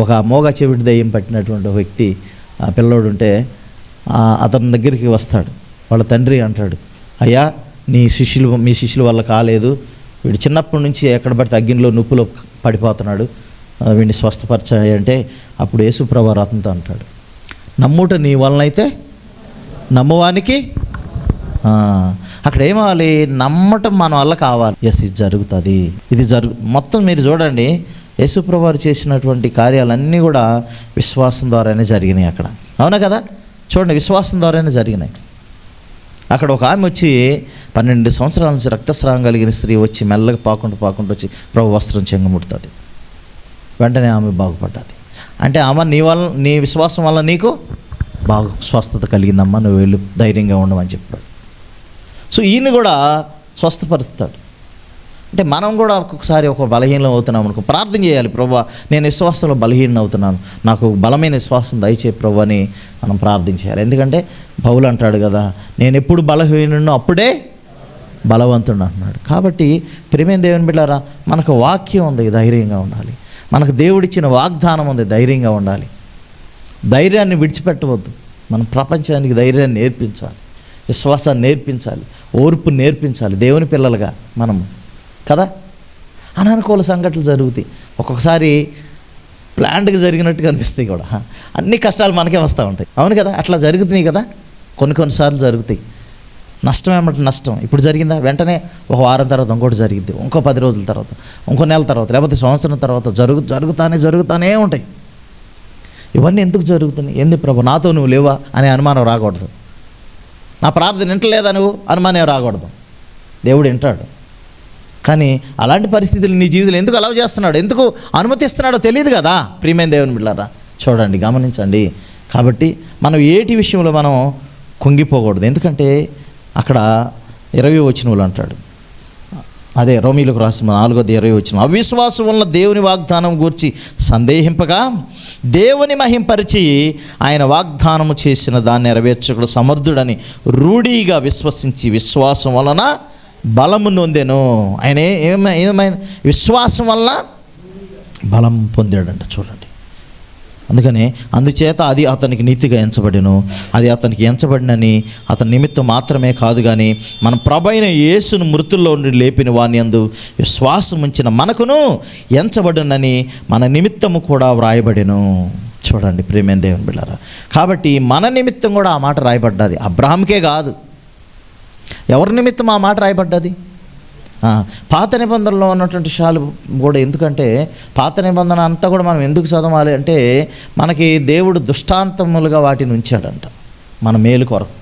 ఒక మోగ చెవిటి దయ్యం పట్టినటువంటి ఒక వ్యక్తి పిల్లోడు ఉంటే అతని దగ్గరికి వస్తాడు. వాళ్ళ తండ్రి అంటాడు, అయ్యా మీ శిష్యుల వల్ల కాలేదు, వీడు చిన్నప్పటి నుంచి ఎక్కడ పడితే అగ్గిలో నొప్పులో పడిపోతున్నాడు, వీడిని స్వస్థపరచాయి అంటే అప్పుడు యేసుప్రభు వారు అతనితో అంటాడు, నమ్ముట నీ వలనైతే నమ్మువానికి. అక్కడ ఏమవ్వాలి? నమ్మటం మన వల్ల కావాలి. ఇది జరుగుతుంది, ఇది మొత్తం మీరు చూడండి, యేసుప్రభు వారు చేసినటువంటి కార్యాలన్నీ కూడా విశ్వాసం ద్వారానే జరిగినాయి అక్కడ. అవునా కదా? చూడండి, విశ్వాసం ద్వారానే జరిగినాయి. అక్కడ ఒక ఆమె వచ్చి 12 సంవత్సరాల నుంచి రక్తస్రావం కలిగిన స్త్రీ వచ్చి మెల్లగా పాకుంటూ వచ్చి ప్రభు వస్త్రం చెంగముడుతుంది. వెంటనే ఆమె బాగుపడ్డది. అంటే ఆమె నీ విశ్వాసం వల్ల నీకు స్వస్థత కలిగిందమ్మా, నువ్వు వెళ్ళు, ధైర్యంగా ఉండమని చెప్పాడు. సో ఈయన కూడా స్వస్థపరుస్తాడు. అంటే మనం కూడా ఒక్కొక్కసారి ఒక బలహీనం అవుతున్నాం అనుకో, ప్రార్థన చేయాలి, ప్రభువా నేను విశ్వాసంలో బలహీనం అవుతున్నాను, నాకు బలమైన విశ్వాసం దయచేయి ప్రభు అని మనం ప్రార్థన చేయాలి. ఎందుకంటే పౌలు అంటాడు కదా, నేను ఎప్పుడు బలహీనున్నో అప్పుడే బలవంతుడు అంటున్నాడు. కాబట్టి ప్రియమైన దేవుని బిడ్డలారా, మనకు వాక్యం ఉంది, ధైర్యంగా ఉండాలి. మనకు దేవుడిచ్చిన వాగ్దానం ఉంది, ధైర్యంగా ఉండాలి. ధైర్యాన్ని విడిచిపెట్టవద్దు. మనం ప్రపంచానికి ధైర్యాన్ని నేర్పించాలి, విశ్వాసాన్ని నేర్పించాలి, ఓర్పు నేర్పించాలి. దేవుని పిల్లలుగా మనము కదా. అననుకూల సంఘటనలు జరుగుతాయి, ఒక్కొక్కసారి ప్లాంట్గా జరిగినట్టుగా అనిపిస్తాయి కూడా. అన్ని కష్టాలు మనకే వస్తూ ఉంటాయి. అవును కదా, అట్లా జరుగుతున్నాయి కదా. కొన్నిసార్లు జరుగుతాయి. నష్టం ఏమంటే నష్టం ఇప్పుడు జరిగిందా, వెంటనే ఒక వారం తర్వాత ఇంకోటి జరిగింది, ఇంకో 10 రోజుల తర్వాత, ఇంకో నెల తర్వాత, లేకపోతే సంవత్సరం తర్వాత జరుగుతానే ఉంటాయి. ఇవన్నీ ఎందుకు జరుగుతున్నాయి? ఏంది ప్రభు నాతో నువ్వు లేవా అనే అనుమానం రాకూడదు. నా ప్రార్థన వింటలేదా నువ్వు అనుమానం రాకూడదు. దేవుడు వింటాడు. కానీ అలాంటి పరిస్థితులు నీ జీవితంలో ఎందుకు అలౌ చేస్తున్నాడు, ఎందుకు అనుమతిస్తున్నాడో తెలియదు కదా. ప్రియమైన దేవుని బిడ్డలారా, చూడండి, గమనించండి. కాబట్టి మనం ఏటి విషయంలో మనం కుంగిపోకూడదు. ఎందుకంటే అక్కడ 20వ వచనంలో అంటాడు, అదే రోమీలకు రాసిన 4:20 వచనం, అవిశ్వాసం వల్ల దేవుని వాగ్దానం గూర్చి సందేహింపగా దేవుని మహింపరిచి ఆయన వాగ్దానము చేసిన దాన్ని నెరవేర్చుకుడు సమర్థుడని రూఢీగా విశ్వసించి విశ్వాసం వలన బలము నొందెను. ఆయన ఏమైంది? విశ్వాసం వల్ల బలం పొందాడంట. చూడండి, అందుచేత అది అతనికి నీతిగా ఎంచబడెను. అది అతనికి ఎంచబడినని అతని నిమిత్తం మాత్రమే కాదు, కానీ మన ప్రభైన యేసును మృతుల్లో నుండి లేపిన వాని యందు విశ్వాసం ఉంచిన మనకును ఎంచబడునని మన నిమిత్తము కూడా వ్రాయబడెను. చూడండి ప్రియమైన దేవుని బిడ్డలారా, కాబట్టి మన నిమిత్తం కూడా ఆ మాట రాయబడ్డది. అబ్రహాంకే కాదు, ఎవరి నిమిత్తం ఆ మాట రాయబడ్డది? పాత నిబంధనలో ఉన్నటువంటి విషయాలు కూడా. ఎందుకంటే పాత నిబంధన అంతా కూడా మనం ఎందుకు చదవాలి అంటే, మనకి దేవుడు దృష్టాంతములుగా వాటిని ఉంచాడంట మన మేలు కొరకు.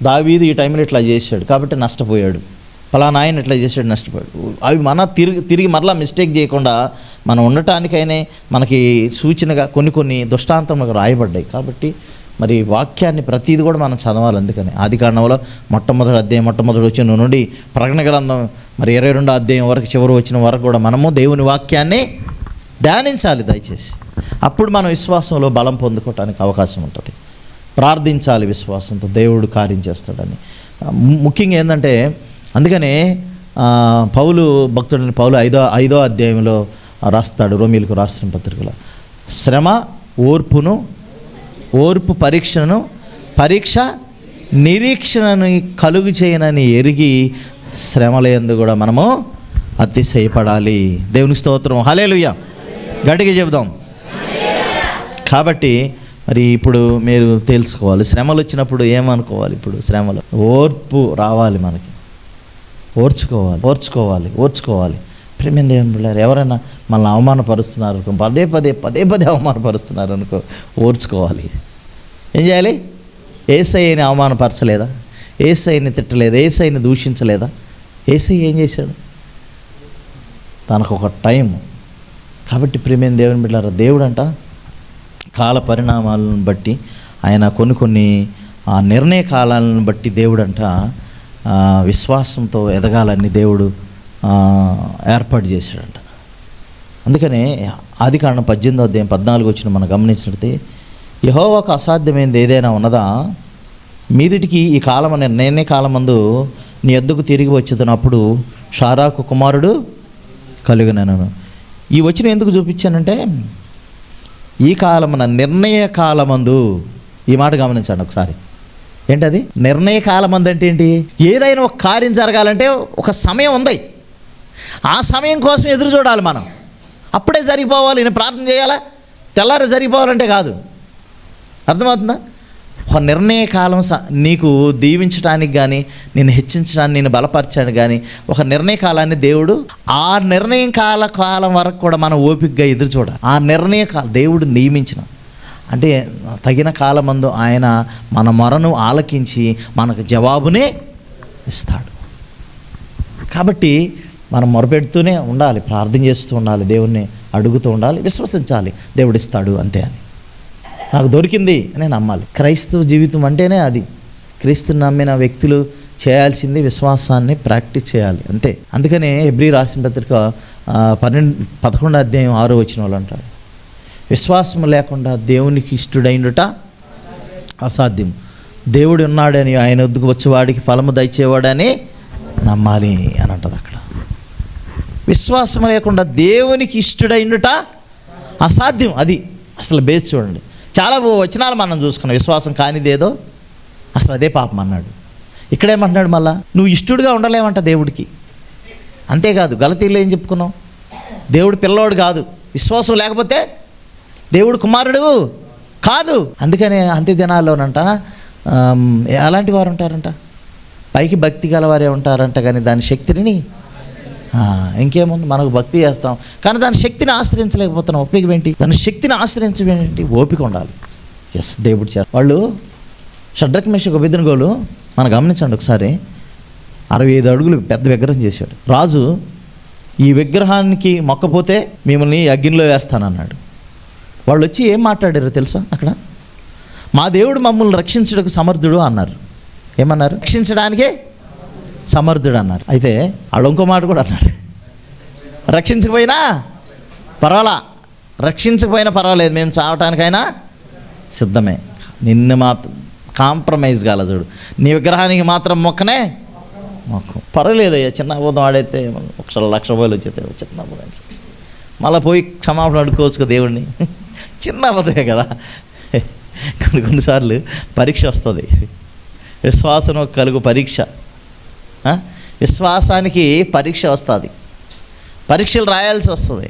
దావీదు ఈ టైంలో ఇట్లా చేశాడు కాబట్టి నష్టపోయాడు, ఫలానా ఆయన ఇట్లా చేశాడు నష్టపోయాడు. అవి మన తిరిగి మరలా మిస్టేక్ చేయకుండా మనం ఉండటానికైనా మనకి సూచనగా కొన్ని దృష్టాంతములుగా రాయబడ్డాయి. కాబట్టి మరి వాక్యాన్ని ప్రతిదీ కూడా మనం చదవాలి. అందుకని ఆదికాండంలో మొట్టమొదటి అధ్యాయం మొట్టమొదటి వచ్చిన నుండి ప్రకటన గ్రంథం మరి 22వ అధ్యాయం వరకు చివరి వచ్చిన వరకు కూడా మనము దేవుని వాక్యాన్ని ధ్యానించాలి దయచేసి. అప్పుడు మనం విశ్వాసంలో బలం పొందుకోవటానికి అవకాశం ఉంటుంది. ప్రార్థించాలి విశ్వాసంతో, దేవుడు కార్యం చేస్తాడని. ముఖ్యంగా ఏంటంటే, అందుకనే భక్తుడిని పౌలు 5వ అధ్యాయంలో రాస్తాడు, రోమీలకు రాసిన పత్రికలో, శ్రమ ఓర్పు పరీక్ష నిరీక్షణను కలుగు చేయనని ఎరిగి శ్రమలందు కూడా మనము అతిశయపడాలి. దేవునికి స్తోత్రం, హల్లెలూయా, గట్టిగా చెబుదాం. కాబట్టి మరి ఇప్పుడు మీరు తెలుసుకోవాలి, శ్రమలు వచ్చినప్పుడు ఏమనుకోవాలి. ఇప్పుడు శ్రమలు ఓర్పు రావాలి, మనకి ఓర్చుకోవాలి. ప్రేమ దేవుని బిడ్డలారా, ఎవరైనా మనల్ని అవమానపరుస్తున్నారు అనుకో, పదే పదే అవమానపరుస్తున్నారు అనుకో, ఓర్చుకోవాలి. ఏం చేయాలి? యేసయ్యని అవమానపరచలేదా? యేసయ్యని తిట్టలేదా? యేసయ్యని దూషించలేదా? యేసయ్య ఏం చేశాడు? తనకు ఒక టైం. కాబట్టి ప్రేమ దేవుని బిడ్డలారా, దేవుడంట కాల పరిణామాలను బట్టి, ఆయన కొన్ని నిర్ణయ కాలాలను బట్టి దేవుడంట విశ్వాసంతో ఎదగాలని దేవుడు ఏర్పాటు చేశాడంట. అందుకనే ఆదికాండం 18వ అధ్యాయం 14 వచ్చిన మనం గమనించినట్లయితే, యెహోవాకు అసాధ్యమైనది ఏదైనా ఉన్నదా? మీదిటికి ఈ కాలం నిర్ణయ కాలమందు నీ యొద్దకు తిరిగి వచ్చేటప్పుడు షారాకు కుమారుడు కలుగునను. ఈ వచ్చిన ఎందుకు చూపించానంటే, ఈ కాలమున నిర్ణయ కాలమందు, ఈ మాట గమనించండి ఒకసారి. ఏంటది? నిర్ణయ కాలమందు అంటే ఏంటి? ఏదైనా ఒక కార్యం జరగాలంటే ఒక సమయం ఉంది. ఆ సమయం కోసం ఎదురు చూడాలి మనం. అప్పుడే జరిగిపోవాలి, నేను ప్రార్థన చేయాలా, తెల్లారి జరిగిపోవాలంటే కాదు. అర్థమవుతుందా? ఒక నిర్ణయ కాలం నీకు దీవించడానికి కానీ, నేను హెచ్చించడానికి, నేను బలపరచడానికి కానీ ఒక నిర్ణయ కాలాన్ని దేవుడు, ఆ నిర్ణయం కాలం వరకు కూడా మనం ఓపికగా ఎదురు చూడాలి. ఆ నిర్ణయ దేవుడు నియమించిన, అంటే తగిన కాలమందు ఆయన మన మొరను ఆలకించి మనకు జవాబునే ఇస్తాడు. కాబట్టి మనం మొరపెడుతూనే ఉండాలి, ప్రార్థన చేస్తూ ఉండాలి, దేవుణ్ణి అడుగుతూ ఉండాలి, విశ్వసించాలి దేవుడు ఇస్తాడు అంతే అని. నాకు దొరికింది అని నమ్మాలి. క్రైస్తవ జీవితం అంటేనే అది. క్రీస్తుని నమ్మిన వ్యక్తులు చేయాల్సింది విశ్వాసాన్ని ప్రాక్టీస్ చేయాలి అంతే. అందుకనే హెబ్రీ రాసిన పత్రిక 11వ అధ్యాయం 6వ వచనం వాళ్ళు అంటారు, విశ్వాసం లేకుండా దేవునికి ఇష్టడైనట అసాధ్యం. దేవుడు ఉన్నాడని ఆయన వద్దకు వచ్చేవాడికి ఫలము దయచేవాడని నమ్మాలి అని అంటది అక్కడ. విశ్వాసం లేకుండా దేవునికి ఇష్టడైనట అసాధ్యం. అది అసలు బేస్ చూడండి. చాలా వచనాలు మనం చూసుకున్నాం. విశ్వాసం కానిదేదో అసలు అదే పాపం అన్నాడు. ఇక్కడేమంటున్నాడు మళ్ళా, నువ్వు ఇష్టడుగా ఉండలేమంట దేవుడికి. అంతేకాదు, గలతీలో ఏం చెప్పుకున్నావు? దేవుడు పిల్లవాడు కాదు, విశ్వాసం లేకపోతే దేవుడు కుమారుడు కాదు. అందుకనే అంత్య దినాల్లోనంట అలాంటి వారు ఉంటారంట, పైకి భక్తి గలవారే ఉంటారంట, కానీ దాని శక్తిని ఇంకేముంది, మనకు భక్తి చేస్తాం కానీ దాని శక్తిని ఆశ్రయించలేకపోతున్నాం. ఉపయోగం ఏంటి? దాని శక్తిని ఆశ్రయించమేంటి? ఓపిక ఉండాలి. ఎస్, దేవుడు చేస్తారు. వాళ్ళు షడ్రక్ మేషక్ అబేద్నెగోలు మనం గమనించండి ఒకసారి. 65 అడుగులు పెద్ద విగ్రహం చేశాడు. రాజు ఈ విగ్రహానికి మొక్కపోతే మిమ్మల్ని అగ్నిలో వేస్తానన్నాడు. వాళ్ళు వచ్చి ఏం మాట్లాడారో తెలుసా? అక్కడ మా దేవుడు మమ్మల్ని రక్షించడానికి సమర్థుడు అన్నారు. ఏమన్నారు? రక్షించడానికే సమర్థుడు అన్నారు. అయితే వాళ్ళు ఇంకో మాట కూడా అన్నారు, రక్షించకపోయినా పర్వాలేదు, మేము చావటానికైనా సిద్ధమే, నిన్ను మాత్రం కాంప్రమైజ్ కాల చూడు, నీ విగ్రహానికి మాత్రం మొక్కనే మొక్కు, పర్వాలేదయ్యా, చిన్న అబద్ధం ఆడైతే 1,00,000 రూపాయలు వచ్చేది, చిన్న అబద్ధం, మళ్ళీ పోయి క్షమాపణ అడుక్కోవచ్చు కదా దేవుడిని. చిన్న అబద్ధమే కదా. కొన్నిసార్లు పరీక్ష వస్తుంది, విశ్వాసం కలుగు పరీక్ష. విశ్వాసానికి పరీక్ష వస్తుంది, పరీక్షలు రాయాల్సి వస్తుంది.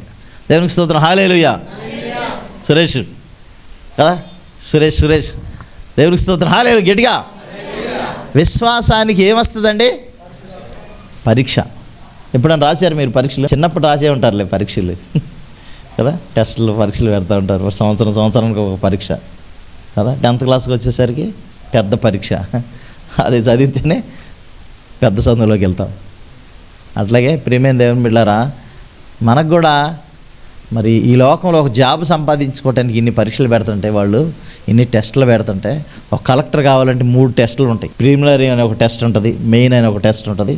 దేవునికి స్తోత్రం. హల్లెలూయా. సురేష్ కదా, సురేష్ దేవునికి స్తోత్రం. హల్లెలూయా. గట్టిగా. విశ్వాసానికి ఏమొస్తుందండి? పరీక్ష. ఎప్పుడైనా రాశారు మీరు పరీక్షలు? చిన్నప్పుడు రాసే ఉంటారులే పరీక్షలు కదా, టెస్టులు పరీక్షలు పెడతా ఉంటారు. సంవత్సరానికి ఒక పరీక్ష కదా. 10th క్లాస్కి వచ్చేసరికి పెద్ద పరీక్ష, అది చదివితేనే పెద్ద చదువులోకి వెళ్తాం. అట్లాగే ప్రియమైన దేవుని బిడ్డలారా, మనకు కూడా మరి ఈ లోకంలో ఒక జాబ్ సంపాదించుకోవడానికి ఇన్ని పరీక్షలు పెడుతుంటే, వాళ్ళు ఇన్ని టెస్టులు పెడుతుంటే, ఒక కలెక్టర్ కావాలంటే 3 టెస్టులు ఉంటాయి. ప్రిలిమినరీ అనే ఒక టెస్ట్ ఉంటుంది, మెయిన్ అనే ఒక టెస్ట్ ఉంటుంది,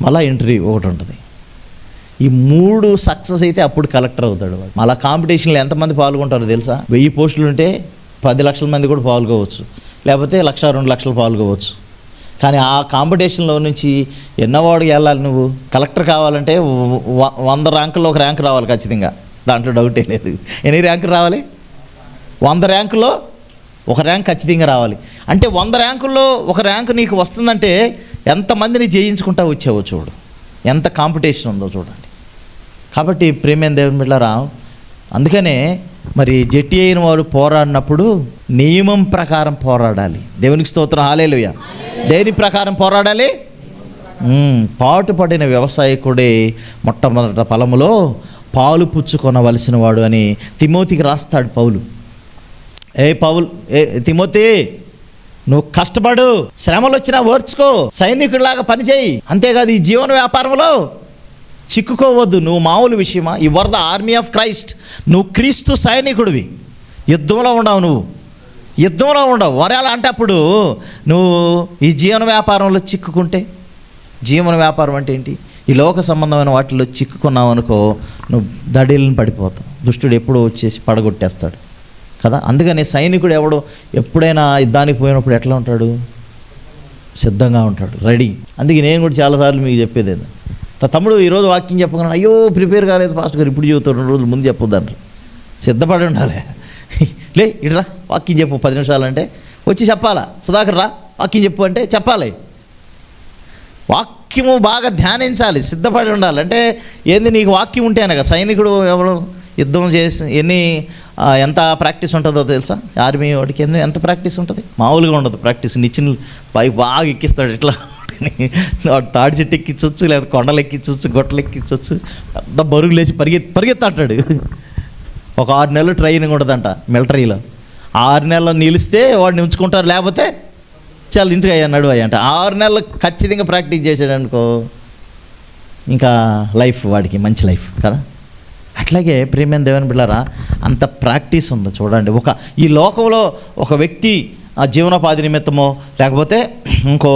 మళ్ళీ ఇంటర్వ్యూ ఒకటి ఉంటుంది. ఈ 3 సక్సెస్ అయితే అప్పుడు కలెక్టర్ అవుతాడు. మళ్ళీ కాంపిటీషన్లో ఎంతమంది పాల్గొంటారో తెలుసా? 1000 పోస్టులు ఉంటే 10 లక్షల మంది కూడా పాల్గొవచ్చు, లేకపోతే 1,00,000 2 లక్షలు పాల్గొవచ్చు. కానీ ఆ కాంపిటీషన్లో నుంచి ఎన్నోవాడికి వెళ్ళాలి. నువ్వు కలెక్టర్ కావాలంటే 100 ర్యాంకుల్లో ఒక ర్యాంక్ రావాలి ఖచ్చితంగా, దాంట్లో డౌటే లేదు. ఎన్ని ర్యాంకులు రావాలి? 100 ర్యాంకుల్లో ఒక ర్యాంక్ ఖచ్చితంగా రావాలి. అంటే 100 ర్యాంకుల్లో ఒక ర్యాంకు నీకు వస్తుందంటే ఎంతమందిని జయించుకుంటా వచ్చావో చూడు, ఎంత కాంపిటీషన్ ఉందో చూడండి. కాబట్టి ప్రియమైన దేవుని బిడ్డలారా, అందుకనే మరి జట్టి అయిన వారు పోరాడినప్పుడు నియమం ప్రకారం పోరాడాలి. దేవునికి స్తోత్రం. హల్లెలూయా. దేని ప్రకారం పోరాడాలి? పాటుపడిన వ్యవసాయకుడే మొట్టమొదట ఫలములో పాలు పుచ్చుకొనవలసిన వాడు అని తిమోతికి రాస్తాడు పౌలు. తిమోతి, నువ్వు కష్టపడు, శ్రమలు వచ్చినా ఓర్చుకో, సైనికుడిలాగా పనిచేయి, అంతేకాదు ఈ జీవన వ్యాపారంలో చిక్కుకోవద్దు. నువ్వు మామూలు విషయమా? You are the army of Christ. నువ్వు క్రీస్తు సైనికుడివి. యుద్ధంలో ఉండవు, నువ్వు యుద్ధంలో ఉండవు. వరాల అంటే అప్పుడు నువ్వు ఈ జీవన వ్యాపారంలో చిక్కుకుంటే, జీవన వ్యాపారం అంటే ఏంటి? ఈ లోక సంబంధమైన వాటిలో చిక్కుకున్నావు అనుకో, నువ్వు దడిలను పడిపోతావు. దుష్టుడు ఎప్పుడో వచ్చేసి పడగొట్టేస్తాడు కదా. అందుకని సైనికుడు ఎప్పుడైనా యుద్ధానికి పోయినప్పుడు ఎట్లా ఉంటాడు? సిద్ధంగా ఉంటాడు, రెడీ. అందుకే నేను కూడా చాలాసార్లు మీకు చెప్పేది, తమ్ముడు ఈరోజు వాక్యం చెప్పగానే అయ్యో ప్రిపేర్ కాలేదు పాస్టర్ గారు, ఇప్పుడు చెబుతారు, 2 రోజులు ముందు చెప్పొద్దంటారు. సిద్ధపడి ఉండాలి. లే ఇట్రా వాక్యం చెప్పు 10 నిమిషాలు అంటే వచ్చి చెప్పాలా. సుధాకర్ రా వాక్యం చెప్పు అంటే చెప్పాలి. వాక్యము బాగా ధ్యానించాలి, సిద్ధపడి ఉండాలి. అంటే ఏంది, నీకు వాక్యం ఉంటేనే కదా. సైనికుడు ఎవరు యుద్ధం చేసి ఎంత ప్రాక్టీస్ ఉంటుందో తెలుసా? ఆర్మీ వాడికి ఎంత ప్రాక్టీస్ ఉంటుంది? మామూలుగా ఉండదు ప్రాక్టీస్. నిచ్చిన పై బాగా ఎక్కిస్తాడు, ఇట్లా తాడి చెట్టు ఎక్కించవచ్చు, లేదా కొండలు ఎక్కించవచ్చు, గొట్టలు ఎక్కించవచ్చు, పెద్ద బరుగు లేచి పరిగెత్తంటాడు. ఒక 6 నెలలు ట్రైనింగ్ ఉంటుందంట మిలిటరీలో. 6 నెలలు నిలిస్తే వాడిని ఉంచుకుంటారు, లేకపోతే చాలా ఇంటికి అయ్యా నడువు అయ్యా అంట. 6 నెలలు ఖచ్చితంగా ప్రాక్టీస్ చేశాడు అనుకో, ఇంకా లైఫ్ వాడికి మంచి లైఫ్ కదా. అట్లాగే ప్రియమైన దేవుని బిడ్డలారా, అంత ప్రాక్టీస్ ఉంది చూడండి. ఈ లోకంలో ఒక వ్యక్తి జీవనోపాధి నిమిత్తమో లేకపోతే ఇంకో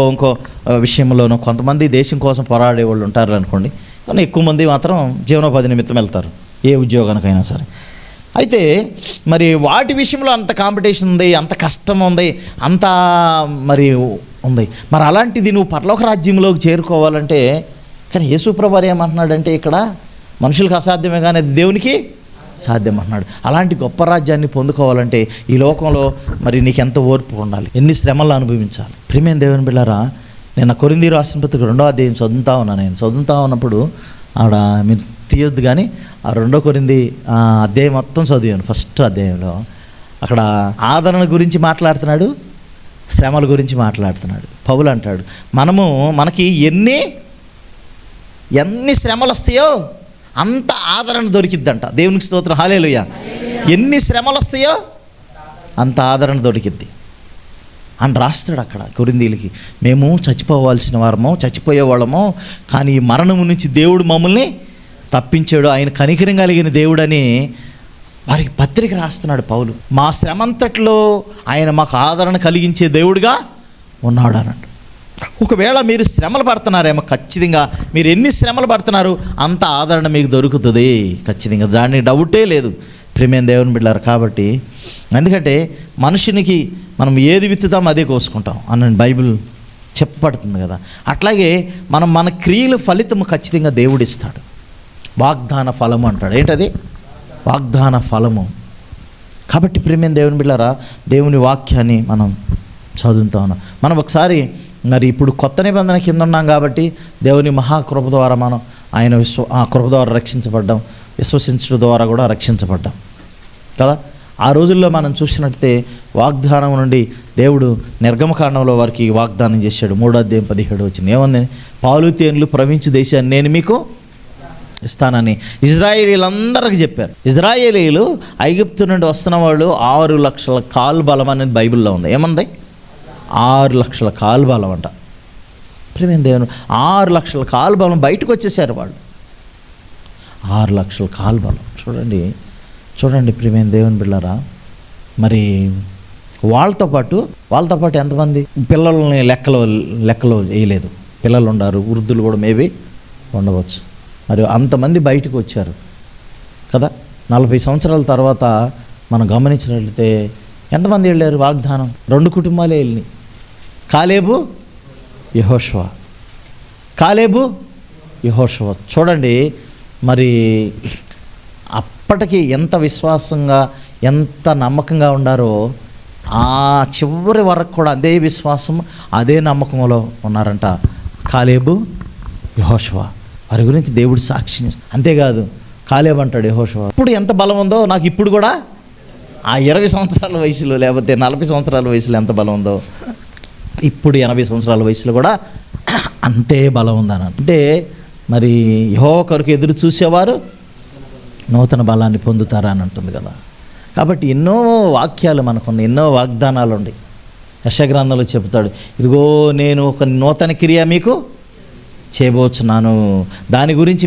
విషయంలోనో కొంతమంది దేశం కోసం పోరాడే వాళ్ళు ఉంటారు అనుకోండి, కానీ ఎక్కువ మంది మాత్రం జీవనోపాధి నిమిత్తం వెళ్తారు, ఏ ఉద్యోగానికైనా సరే. అయితే మరి వాటి విషయంలో అంత కాంపిటీషన్ ఉంది, అంత కష్టం ఉంది, అంత మరి ఉంది. మరి అలాంటిది నువ్వు పరలోక రాజ్యంలోకి చేరుకోవాలంటే, కానీ యేసు ప్రభువు ఏమంటున్నాడంటే, ఇక్కడ మనుషులకు అసాధ్యమే కానీ అది దేవునికి సాధ్యం అన్నాడు. అలాంటి గొప్ప రాజ్యాన్ని పొందుకోవాలంటే ఈ లోకంలో మరి నీకెంత ఓర్పు ఉండాలి, ఎన్ని శ్రమలు అనుభవించాలి. ప్రియమైన దేవుని బిడ్డలారా, నేను కొరింథీ రాసిన పత్రిక 2వ అధ్యాయం చదువుతా ఉన్నాను. నేను చదువుతా ఉన్నప్పుడు ఆడ మీరు తీయొద్దు కానీ ఆ 2 కొరింథీ అధ్యాయం మొత్తం చదివాను. ఫస్ట్ అధ్యాయంలో అక్కడ ఆదరణ గురించి మాట్లాడుతున్నాడు, శ్రమల గురించి మాట్లాడుతున్నాడు. పౌలు అంటాడు, మనకి ఎన్ని శ్రమలు వస్తాయో అంత ఆదరణ దొరికిద్దంట. దేవునికి స్తోత్రం, హల్లెలూయా. ఎన్ని శ్రమలు వస్తాయో అంత ఆదరణ దొరికిద్ది అని రాస్తాడు అక్కడ కొరింథీలకి. మేము చచ్చిపోవాల్సిన వారమో, చచ్చిపోయేవాళ్ళమో, కానీ ఈ మరణము నుంచి దేవుడు మమ్మల్ని తప్పించాడు, ఆయన కనికరం కలిగిన దేవుడని వారికి పత్రిక రాస్తున్నాడు పౌలు. మా శ్రమంతట్లో ఆయన మాకు ఆదరణ కలిగించే దేవుడుగా ఉన్నాడు అన్నాడు. ఒకవేళ మీరు శ్రమలు పడుతున్నారేమో, ఖచ్చితంగా మీరు ఎన్ని శ్రమలు పడుతున్నారు అంత ఆదరణ మీకు దొరుకుతుంది ఖచ్చితంగా, దానికి డౌటే లేదు ప్రియమైన దేవుని బిడ్డలారా. కాబట్టి ఎందుకంటే మనుషునికి మనం ఏది విత్తుతాం అదే కోసుకుంటాం అని బైబిల్ చెప్పబడుతుంది కదా. అట్లాగే మన క్రియల ఫలితము ఖచ్చితంగా దేవుడు ఇస్తాడు. వాగ్దాన ఫలము అంటాడు. ఏంటది? వాగ్దాన ఫలము. కాబట్టి ప్రియమైన దేవుని బిడ్డలారా, దేవుని వాక్యాన్ని మనం చదువుతా ఉన్నాం. మనం ఒకసారి మరి ఇప్పుడు కొత్త నిబంధన కింద ఉన్నాం కాబట్టి దేవుని మహాకృప ద్వారా మనం ఆ కృప ద్వారా రక్షించబడ్డాం, విశ్వసించడం ద్వారా కూడా రక్షించబడ్డాం కదా. ఆ రోజుల్లో మనం చూసినట్లయితే వాగ్దానం నుండి దేవుడు నిర్గమకాండంలో వారికి వాగ్దానం చేశాడు. 3వ అధ్యాయం 17వ వచనం ఏముంది? పాలు తేనెలు ప్రవహించు దేశాన్ని నేను మీకు ఇస్తానని ఇజ్రాయేలీలందరికీ చెప్పారు. ఇజ్రాయేలీలు ఐగుప్తు నుండి వస్తున్న వాళ్ళు 6 లక్షల కాలు బలం అనేది బైబిల్లో ఉంది. ఏముంది? 6 లక్షల కాలు బలం అంట. ప్రియమైన దేవుని, 6 లక్షల కాలు బలం బయటకు వచ్చేసారు వాళ్ళు. 6 లక్షల కాలు బలం. చూడండి ప్రియమైన దేవుని బిడ్డలారా, మరి వాళ్ళతో పాటు ఎంతమంది పిల్లల్ని లెక్కలో వేయలేదు. పిల్లలు ఉండారు, వృద్ధులు కూడా మేబీ ఉండవచ్చు. మరి అంతమంది బయటకు వచ్చారు కదా. 40 సంవత్సరాల తర్వాత మనం గమనించినట్లయితే ఎంతమంది వెళ్ళారు? వాగ్దానం 2 కుటుంబాలే వెళ్ళినాయి. కాలేబు యెహోషువ. చూడండి మరి అప్పటికి ఎంత విశ్వాసంగా, ఎంత నమ్మకంగా ఉండారో, ఆ చివరి వరకు కూడా అదే విశ్వాసం, అదే నమ్మకంలో ఉన్నారంట కాలేబు, యెహోషువ. వారి గురించి దేవుడు సాక్షి. అంతేకాదు, కాలేబు అంటాడు యెహోషువ, ఇప్పుడు ఎంత బలం ఉందో నాకు ఇప్పుడు కూడా ఆ 20 సంవత్సరాల వయసులో, లేకపోతే 40 సంవత్సరాల వయసులో ఎంత బలం ఉందో, ఇప్పుడు 80 సంవత్సరాల వయసులో కూడా అంతే బలం ఉందని. అంటే మరి యెహోవా కొరకు ఎదురు చూసేవారు నూతన బలాన్ని పొందుతారా అని అంటుంది కదా. కాబట్టి ఎన్నో వాక్యాలు మనకున్న, ఎన్నో వాగ్దానాలు ఉన్నాయి. యెషయా గ్రంథంలో చెబుతాడు, ఇదిగో నేను ఒక నూతన క్రియ మీకు చేయబోచున్నాను, దాని గురించి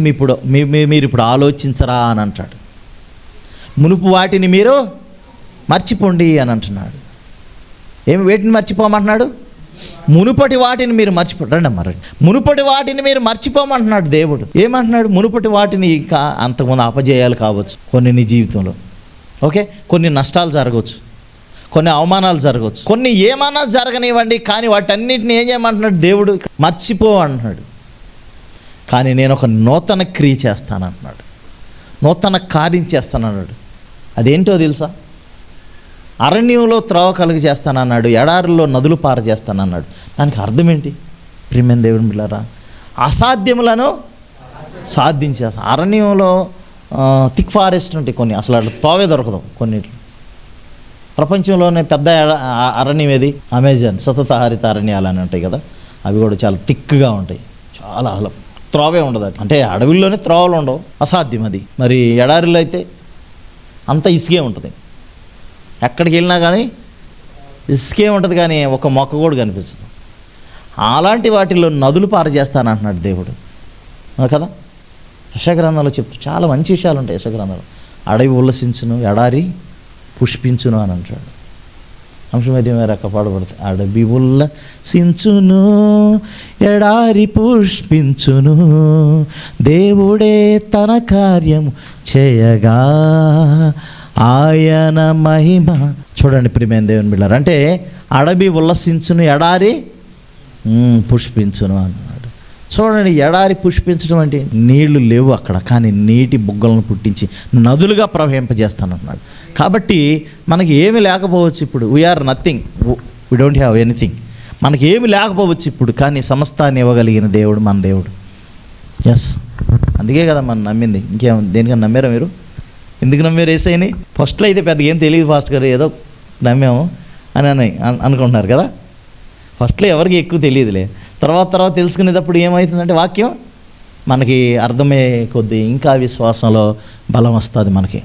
మీరు ఇప్పుడు ఆలోచించరా అని అంటాడు. మునుపు వాటిని మీరు మర్చిపోండి అని అంటున్నాడు. వేటిని మర్చిపోమంటున్నాడు? మునుపటి వాటిని మీరు రండి అమ్మ రండి. మునుపటి వాటిని మీరు మర్చిపోమంటున్నాడు దేవుడు. ఏమంటున్నాడు? మునుపటి వాటిని ఇంకా అంతకుముందు అపజయాలు కావచ్చు కొన్ని నీ జీవితంలో, ఓకే, కొన్ని నష్టాలు జరగవచ్చు, కొన్ని అవమానాలు జరగవచ్చు, కొన్ని ఏమన్నా జరగనివ్వండి, కానీ వాటన్నిటిని ఏం చేయమంటున్నాడు దేవుడు? మర్చిపో అంటున్నాడు. కానీ నేను ఒక నూతన క్రియ చేస్తానంటున్నాడు, నూతన కార్యం చేస్తానన్నాడు. అదేంటో తెలుసా? అరణ్యంలో త్రోవ కలుగు చేస్తానన్నాడు, ఎడారుల్లో నదులు పార చేస్తానన్నాడు. దానికి అర్థం ఏంటి? ప్రియమైన దేవుని బిడ్డలారా, అసాధ్యములను సాధించేస్తా. అరణ్యంలో థిక్ ఫారెస్ట్ ఉంటాయి కొన్ని, అసలు అట్లా త్రోవే దొరకదు కొన్నిట్లు. ప్రపంచంలోనే పెద్ద అరణ్యం ఏది? అమెజాన్ సతతహరిత అరణ్యాలు అని ఉంటాయి కదా, అవి కూడా చాలా థిక్గా ఉంటాయి, చాలా త్రోవే ఉండదు. అంటే అడవుల్లోనే త్రోవలు ఉండవు, అసాధ్యం అది. మరి ఎడారిలో అయితే అంత ఇసుకే ఉంటుంది, ఎక్కడికి వెళ్ళినా కానీ ఇసుకే ఉంటుంది, కానీ ఒక మొక్క కూడా కనిపించదు. అలాంటి వాటిల్లో నదులు పార చేస్తానంటున్నాడు దేవుడు కదా. యెషయా గ్రంథంలో చెప్తూ చాలా మంచి విషయాలు ఉంటాయి. యెషయా గ్రంథంలో అడవి ఉల్లసించును, ఎడారి పుష్పించును అని అంటాడు. అంశమైతే రక్క పాడబడితే, అడవి ఉల్లసించును, ఎడారి పుష్పించును, దేవుడే తన కార్యము చేయగా ఆయన మహిమ. చూడండి ప్రియమైన దేవుని బిడ్డలారా, అంటే అడవి ఉల్లసించును, ఎడారి పుష్పించును అన్నాడు. చూడండి, ఎడారి పుష్పించడం అంటే నీళ్లు లేవు అక్కడ, కానీ నీటి బుగ్గలను పుట్టించి నదులుగా ప్రవహింపజేస్తానన్నాడు. కాబట్టి మనకి ఏమి లేకపోవచ్చు ఇప్పుడు, we are nothing, we don't have anything. మనకి ఏమి లేకపోవచ్చు ఇప్పుడు, కానీ సమస్తాన్ని ఇవ్వగలిగిన దేవుడు మన దేవుడు. ఎస్, అందుకే కదా మనం నమ్మింది. ఇంకేం దేనికన్నా నమ్మారా మీరు? ఎందుకు నమ్మారు యేసయ్యని? ఫస్ట్లో అయితే పెద్దగా ఏం తెలియదు, ఫాస్ట్ గారు ఏదో నమ్మాము అని అనుకుంటున్నారు కదా. ఫస్ట్లో ఎవరికి ఎక్కువ తెలియదులే, తర్వాత తెలుసుకునేటప్పుడు ఏమవుతుందంటే వాక్యం మనకి అర్థమయ్యే కొద్దీ ఇంకా విశ్వాసంలో బలం వస్తుంది. మనకి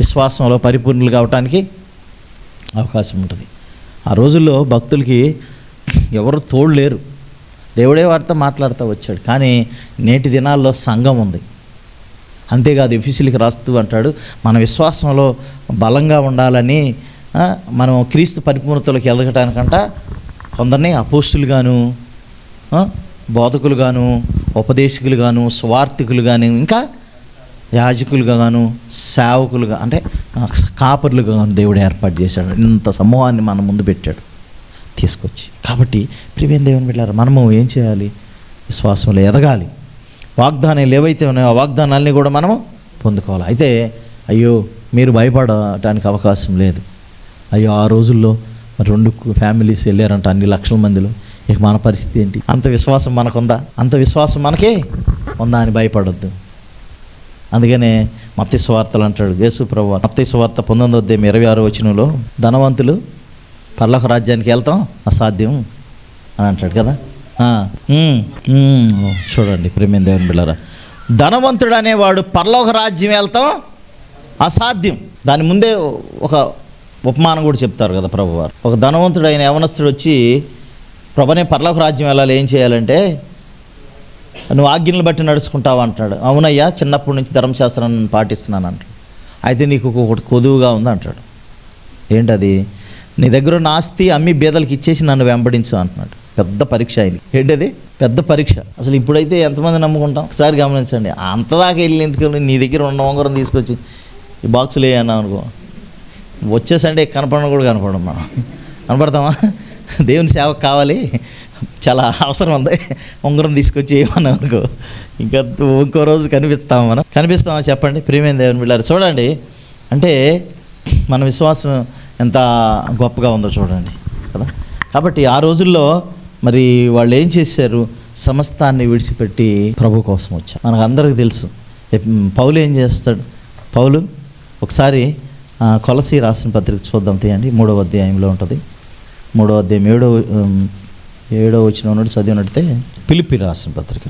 విశ్వాసంలో పరిపూర్ణులు కావటానికి అవకాశం ఉంటుంది. ఆ రోజుల్లో భక్తులకి ఎవరు తోడు లేరు, దేవుడే వారితో మాట్లాడుతూ వచ్చాడు. కానీ నేటి దినాల్లో సంఘం ఉంది. అంతేకాదు, ఎఫెసీయులకు రాస్తూ అంటాడు, మన విశ్వాసంలో బలంగా ఉండాలని, మనం క్రీస్తు పరిపూర్ణతలోకి ఎదగటానికంట కొందరిని అపోస్తులుగాను, బోధకులుగాను, ఉపదేశకులుగాను, స్వార్థికులుగాను, ఇంకా యాజకులుగాను, సేవకులుగా, అంటే కాపర్లుగా దేవుడు ఏర్పాటు చేశాడు. ఇంత సమూహాన్ని మన ముందు పెట్టాడు తీసుకొచ్చి. కాబట్టి ప్రియమైన దేవుని బిడ్డలారా, మనము ఏం చేయాలి? విశ్వాసంలో ఎదగాలి. వాగ్దానాలు ఏవైతే ఉన్నాయో ఆ వాగ్దానాల్ని కూడా మనము పొందుకోవాలి. అయితే అయ్యో మీరు భయపడటానికి అవకాశం లేదు. అయ్యో ఆ రోజుల్లో 2 ఫ్యామిలీస్ వెళ్ళారంట అన్ని లక్షల మందిలో, ఇక మన పరిస్థితి ఏంటి? అంత విశ్వాసం మనకుందా? అంత విశ్వాసం మనకే ఉందా అని భయపడొద్దు. అందుకనే మత్తయి సువార్తలు అంటాడు యేసు ప్రభువు, మత్తయి సువార్త 19:26 వచనంలో, ధనవంతులు పరలోక రాజ్యానికి వెళ్తాం అసాధ్యం అని అంటాడు కదా. చూడండి ప్రియమైన దేవుని బిడ్డలారా, ధనవంతుడు అనేవాడు పరలోక రాజ్యం వెళ్తాం అసాధ్యం. దాని ముందే ఒక ఉపమానం కూడా చెప్తారు కదా ప్రభువారు. ఒక ధనవంతుడు అయిన యవనస్తుడు వచ్చి, ప్రభునే పరలోక రాజ్యం వెళ్ళాలి, ఏం చేయాలంటే, నువ్వు ఆజ్ఞలను బట్టి నడుచుకుంటావు అంటాడు. అవునయ్యా, చిన్నప్పటి నుంచి ధర్మశాస్త్రాన్ని పాటిస్తున్నాను అంటాడు. అయితే నీకు ఒకటి కొదువుగా ఉంది అంటాడు. ఏంటది? నీ దగ్గర ఉన్న ఆస్తి అమ్మి బీదలకు ఇచ్చేసి నన్ను వెంబడించు అంటున్నాడు. పెద్ద పరీక్ష అయింది. ఏంటది? పెద్ద పరీక్ష. అసలు ఇప్పుడైతే ఎంతమంది నమ్ముకుంటాం? ఒకసారి గమనించండి. అంతదాకా వెళ్ళి ఎందుకు నీ దగ్గర ఉన్న ఉంగరం తీసుకొచ్చి ఈ బాక్సులు వేయన్నాం అనుకో, వచ్చే సండే కనపడడం కూడా కనపడం. మనం కనపడతామా? దేవుని సేవకు కావాలి, చాలా అవసరం ఉంది, ఉంగరం తీసుకొచ్చి ఏమన్నా అనుకో, ఇంకా ఇంకో రోజు కనిపిస్తామా చెప్పండి ప్రియమైన దేవుని బిడ్డలారా. చూడండి, అంటే మన విశ్వాసం ఎంత గొప్పగా ఉందో చూడండి కదా. కాబట్టి ఆ రోజుల్లో మరి వాళ్ళు ఏం చేశారు? సమస్తాన్ని విడిచిపెట్టి ప్రభు కోసం వచ్చారు. మనకు అందరికీ తెలుసు పౌలు ఏం చేస్తాడు. పౌలు ఒకసారి కొలసీ రాసిన పత్రిక చూద్దాం తీయండి, 3వ అధ్యాయంలో ఉంటుంది. 3వ అధ్యాయం 7వ వచనం నుండి చదివినట్టే ఫిలిప్పి రాసిన పత్రిక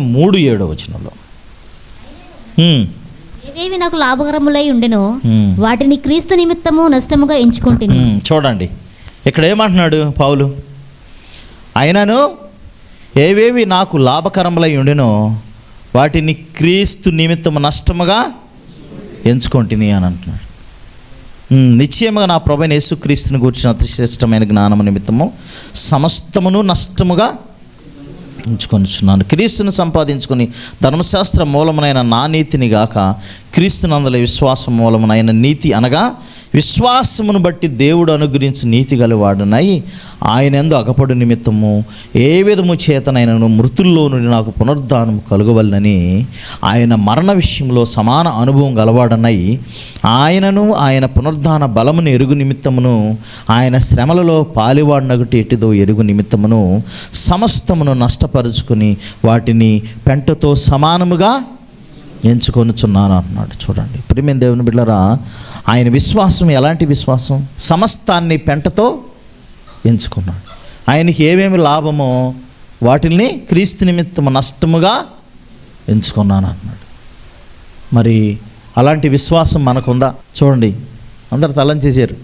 3:7 వచనంలో ఏవేవి నాకు లాభకరములై ఉండెనో వాటిని క్రీస్తు నిమిత్తము నష్టముగా ఎంచుకుంటుని. చూడండి ఇక్కడ ఏమంటున్నాడు పౌలు, అయినను ఏవేవి నాకు లాభకరములై ఉండెనో వాటిని క్రీస్తు నిమిత్తము నష్టముగా ఎంచుకుంటుని అని అంటున్నాడు. నిశ్చయముగా నా ప్రభువైన యేసుక్రీస్తుని గూర్చిన అతిశ్రేష్టమైన జ్ఞానము నిమిత్తము సమస్తమును నష్టముగా ఎంచుకొనిచున్నాను. క్రీస్తుని సంపాదించుకొని ధర్మశాస్త్ర మూలమునైన నా నీతిని గాక క్రీస్తునందలి విశ్వాసం మూలమునైన నీతి అనగా విశ్వాసమును బట్టి దేవుడు అనుగ్రహించి నీతి గలవాడునై ఆయన యందు అగపడు నిమిత్తము ఏ విధము చేతనైనను మృతుల్లో నుండి నాకు పునరుద్ధానము కలుగవలనని ఆయన మరణ విషయంలో సమాన అనుభవం గలవాడనై ఆయనను ఆయన పునరుద్ధాన బలమును ఎరుగు నిమిత్తమును ఆయన శ్రమలలో పాలివాడినగటి ఎట్టిదో ఎరుగు నిమిత్తమును సమస్తమును నష్టపరుచుకుని వాటిని పెంటతో సమానముగా ఎంచుకొనుచున్నాను అన్నాడు. చూడండి ప్రియమైన దేవుని బిడ్డలారా, ఆయన విశ్వాసం ఎలాంటి విశ్వాసం? సమస్తాన్ని పెంటతో ఎంచుకున్నాడు. ఆయనకి ఏమేమి లాభమో వాటిని క్రీస్తు నిమిత్తము నష్టముగా ఎంచుకున్నాను అన్నాడు. మరి అలాంటి విశ్వాసం మనకుందా? చూడండి అందరు తలని చేశారు,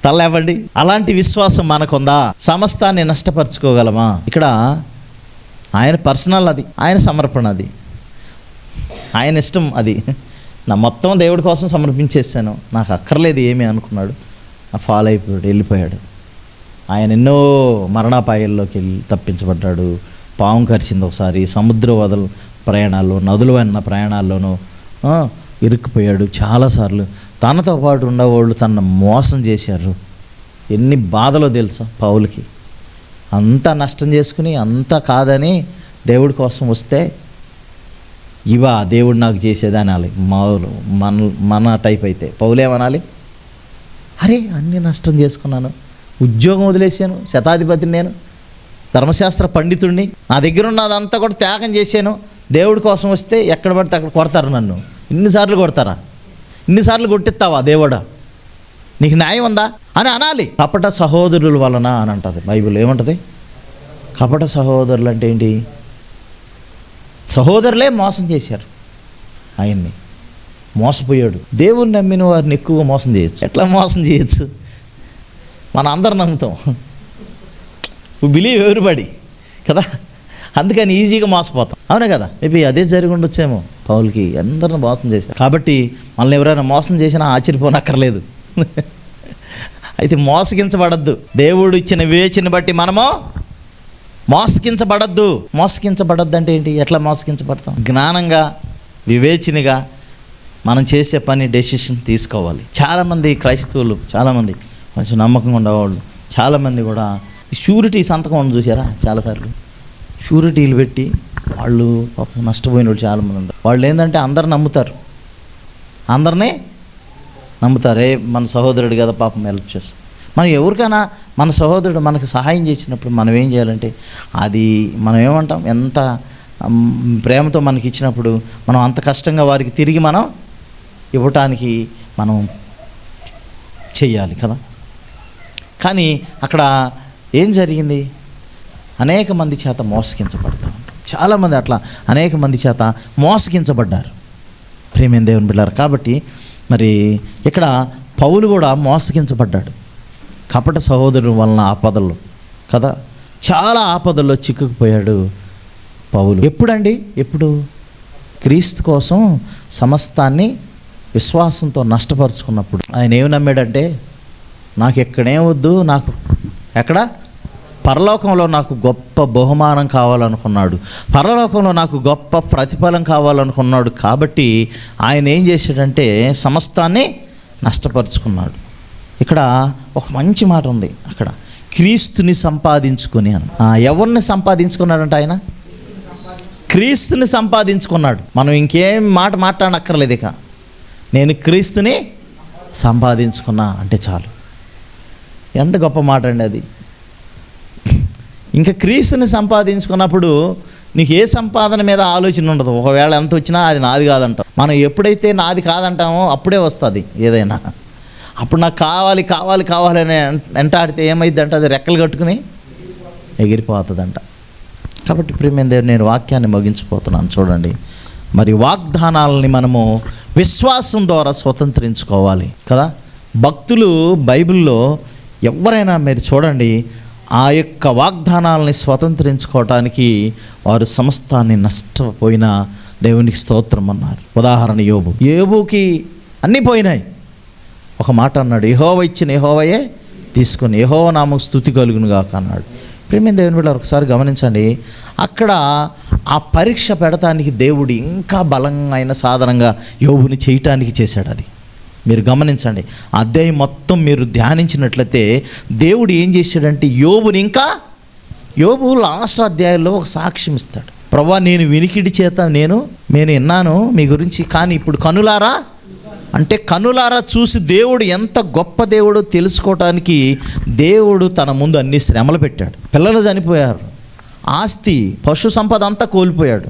తల ఇవ్వండి. అలాంటి విశ్వాసం మనకుందా? సమస్తాన్ని నష్టపరచుకోగలమా? ఇక్కడ ఆయన పర్సనల్, అది ఆయన సమర్పణ, అది ఆయన ఇష్టం. అది నా మొత్తం దేవుడి కోసం సమర్పించేసాను, నాకు అక్కర్లేదు ఏమీ అనుకున్నాడు, ఫాలో అయిపోయాడు, వెళ్ళిపోయాడు. ఆయన ఎన్నో మరణాపాయాల్లోకి వెళ్ళి తప్పించబడ్డాడు. పాము కరిచింది ఒకసారి, సముద్ర వదల ప్రయాణాల్లో, నదులు వెన్న ప్రయాణాల్లోనూ ఇరుక్కుపోయాడు చాలాసార్లు. తనతో పాటు ఉండేవాళ్ళు తనను మోసం చేశారు. ఎన్ని బాధలో తెలుసా పౌలుకి. అంతా నష్టం చేసుకుని అంతా కాదని దేవుడి కోసం వస్తే ఇవా దేవుడు నాకు చేసేది అనాలి. మన టైప్ అయితే పౌలేమనాలి, అరే అన్నీ నష్టం చేసుకున్నాను, ఉద్యోగం వదిలేసాను, శతాధిపతిని నేను, ధర్మశాస్త్ర పండితుడిని, నా దగ్గర ఉన్నదంతా కూడా త్యాగం చేశాను, దేవుడి కోసం వస్తే ఎక్కడ పడితే అక్కడ కొడతారు నన్ను. ఇన్నిసార్లు కొడతారా? ఇన్నిసార్లు కొట్టిస్తావా దేవుడా? నీకు న్యాయం ఉందా అని అనాలి. కపట సహోదరుల వలన అని అంటుంది బైబిల్. ఏమంటుంది? కపట సహోదరులు అంటే ఏంటి? సహోదరులే మోసం చేశారు ఆయన్ని, మోసపోయాడు. దేవుని నమ్మిన వారిని ఎక్కువ మోసం చేయొచ్చు. ఎట్లా మోసం చేయొచ్చు? మనం అందరం నమ్ముతాం, బిలీవ్ ఎవ్రీబడి కదా, అందుకని ఈజీగా మోసపోతాం. అవునా కదా? మేబీ అదే జరిగి ఉండొచ్చేమో పౌల్కి. అందరిని మోసం చేశారు కాబట్టి మనల్ని ఎవరైనా మోసం చేసినా ఆశ్చర్యపోనక్కర్లేదు. అయితే మోసగించబడద్దు. దేవుడు ఇచ్చిన వివేచనని బట్టి మనము మోసగించబడద్దు. మోసగించబడద్దు అంటే ఏంటి? ఎట్లా మోసగించబడతాం? జ్ఞానంగా, వివేచనగా మనం చేసే పని డెసిషన్ తీసుకోవాలి. చాలామంది క్రైస్తవులు, చాలామంది కొంచెం నమ్మకంగా ఉండేవాళ్ళు, చాలామంది కూడా షూరిటీ సంతకం ఉంది చూసారా? చాలాసార్లు షూరిటీలు పెట్టి వాళ్ళు పాపం నష్టపోయిన వాళ్ళు చాలామంది ఉంటారు. వాళ్ళు ఏంటంటే అందరు నమ్ముతారు, అందరినీ నమ్ముతారు. మన సహోదరుడు కదా పాపం హెల్ప్ చేస్తాం. మనం ఎవరికైనా మన సహోదరుడు మనకు సహాయం చేసినప్పుడు మనం ఏం చేయాలంటే, అది మనం ఏమంటాం, ఎంత ప్రేమతో మనకి ఇచ్చినప్పుడు మనం అంత కష్టంగా వారికి తిరిగి మనం ఇవ్వటానికి మనం చెయ్యాలి కదా. కానీ అక్కడ ఏం జరిగింది? అనేక మంది చేత మోసగించబడతా ఉంటాం. చాలామంది అట్లా అనేక మంది చేత మోసగించబడ్డారు ప్రియమైన దేవుని బిడ్డలారా. కాబట్టి మరి ఇక్కడ పౌలు కూడా మోసగించబడ్డాడు కపట సహోదరుల వలన ఆపదల్లో కదా. చాలా ఆపదల్లో చిక్కుకుపోయాడు పౌలు. ఎప్పుడండి? ఎప్పుడు? క్రీస్తు కోసం సమస్తాన్ని విశ్వాసంతో నష్టపరుచుకున్నప్పుడు. ఆయన ఏమి నమ్మాడంటే, నాకు ఎక్కడేం వద్దు, నాకు ఎక్కడ పరలోకంలో నాకు గొప్ప బహుమానం కావాలనుకున్నాడు, పరలోకంలో నాకు గొప్ప ప్రతిఫలం కావాలనుకున్నాడు. కాబట్టి ఆయన ఏం చేశాడంటే సమస్తాన్ని నష్టపరుచుకున్నాడు. ఇక్కడ ఒక మంచి మాట ఉంది, అక్కడ క్రీస్తుని సంపాదించుకొని అని. ఎవరిని సంపాదించుకున్నాడంటే ఆయన క్రీస్తుని సంపాదించుకున్నాడు. మనం ఇంకేం మాట మాట్లాడనక్కర్లేదు. ఇక నేను క్రీస్తుని సంపాదించుకున్నా అంటే చాలు. ఎంత గొప్ప మాట అండి అది. ఇంకా క్రీస్తుని సంపాదించుకున్నప్పుడు నీకు ఏ సంపాదన మీద ఆలోచన ఉండదు. ఒకవేళ ఎంత వచ్చినా అది నాది కాదంటాం. మనం ఎప్పుడైతే నాది కాదంటామో అప్పుడే వస్తుంది ఏదైనా. అప్పుడు నాకు కావాలి కావాలి కావాలని వెంటాడితే ఏమైందంటే అది రెక్కలు కట్టుకుని ఎగిరిపోతుందంట. కాబట్టి ప్రియమైన దేవుడు, నేను వాక్యాన్ని ముగించిపోతున్నాను. చూడండి, మరి వాగ్దానాలని మనము విశ్వాసం ద్వారా స్వతంత్రించుకోవాలి కదా. భక్తులు బైబిల్లో ఎవరైనా మీరు చూడండి, ఆ యొక్క వాగ్దానాలని స్వతంత్రించుకోవటానికి వారు సమస్తాన్ని నష్టపోయిన దేవునికి స్తోత్రం అన్నారు. ఉదాహరణ యోబుకి అన్నీ పోయినాయి. ఒక మాట అన్నాడు, యెహోవా ఇచ్చిన యెహోవాయే తీసుకొని యెహోవా నామకు స్తుతి కలుగును గాక అన్నాడు. ప్రియమైన దేవుని బిడ్డలారా, ఒకసారి గమనించండి, అక్కడ ఆ పరీక్ష పెడతానికి దేవుడు ఇంకా బలంగా సాధనంగా యోబుని చేయటానికి చేశాడు. అది మీరు గమనించండి. అధ్యాయం మొత్తం మీరు ధ్యానించినట్లయితే దేవుడు ఏం చేశాడంటే యోబు లాస్ట్ అధ్యాయంలో ఒక సాక్ష్యం ఇస్తాడు. ప్రభువా, నేను వినికిడి చేత నేను విన్నాను మీ గురించి, కానీ ఇప్పుడు కనులారా చూసి దేవుడు ఎంత గొప్ప దేవుడో తెలుసుకోవటానికి దేవుడు తన ముందు అన్ని శ్రమలు పెట్టాడు. పిల్లలు చనిపోయారు, ఆస్తి పశు సంపద అంతా కోల్పోయాడు,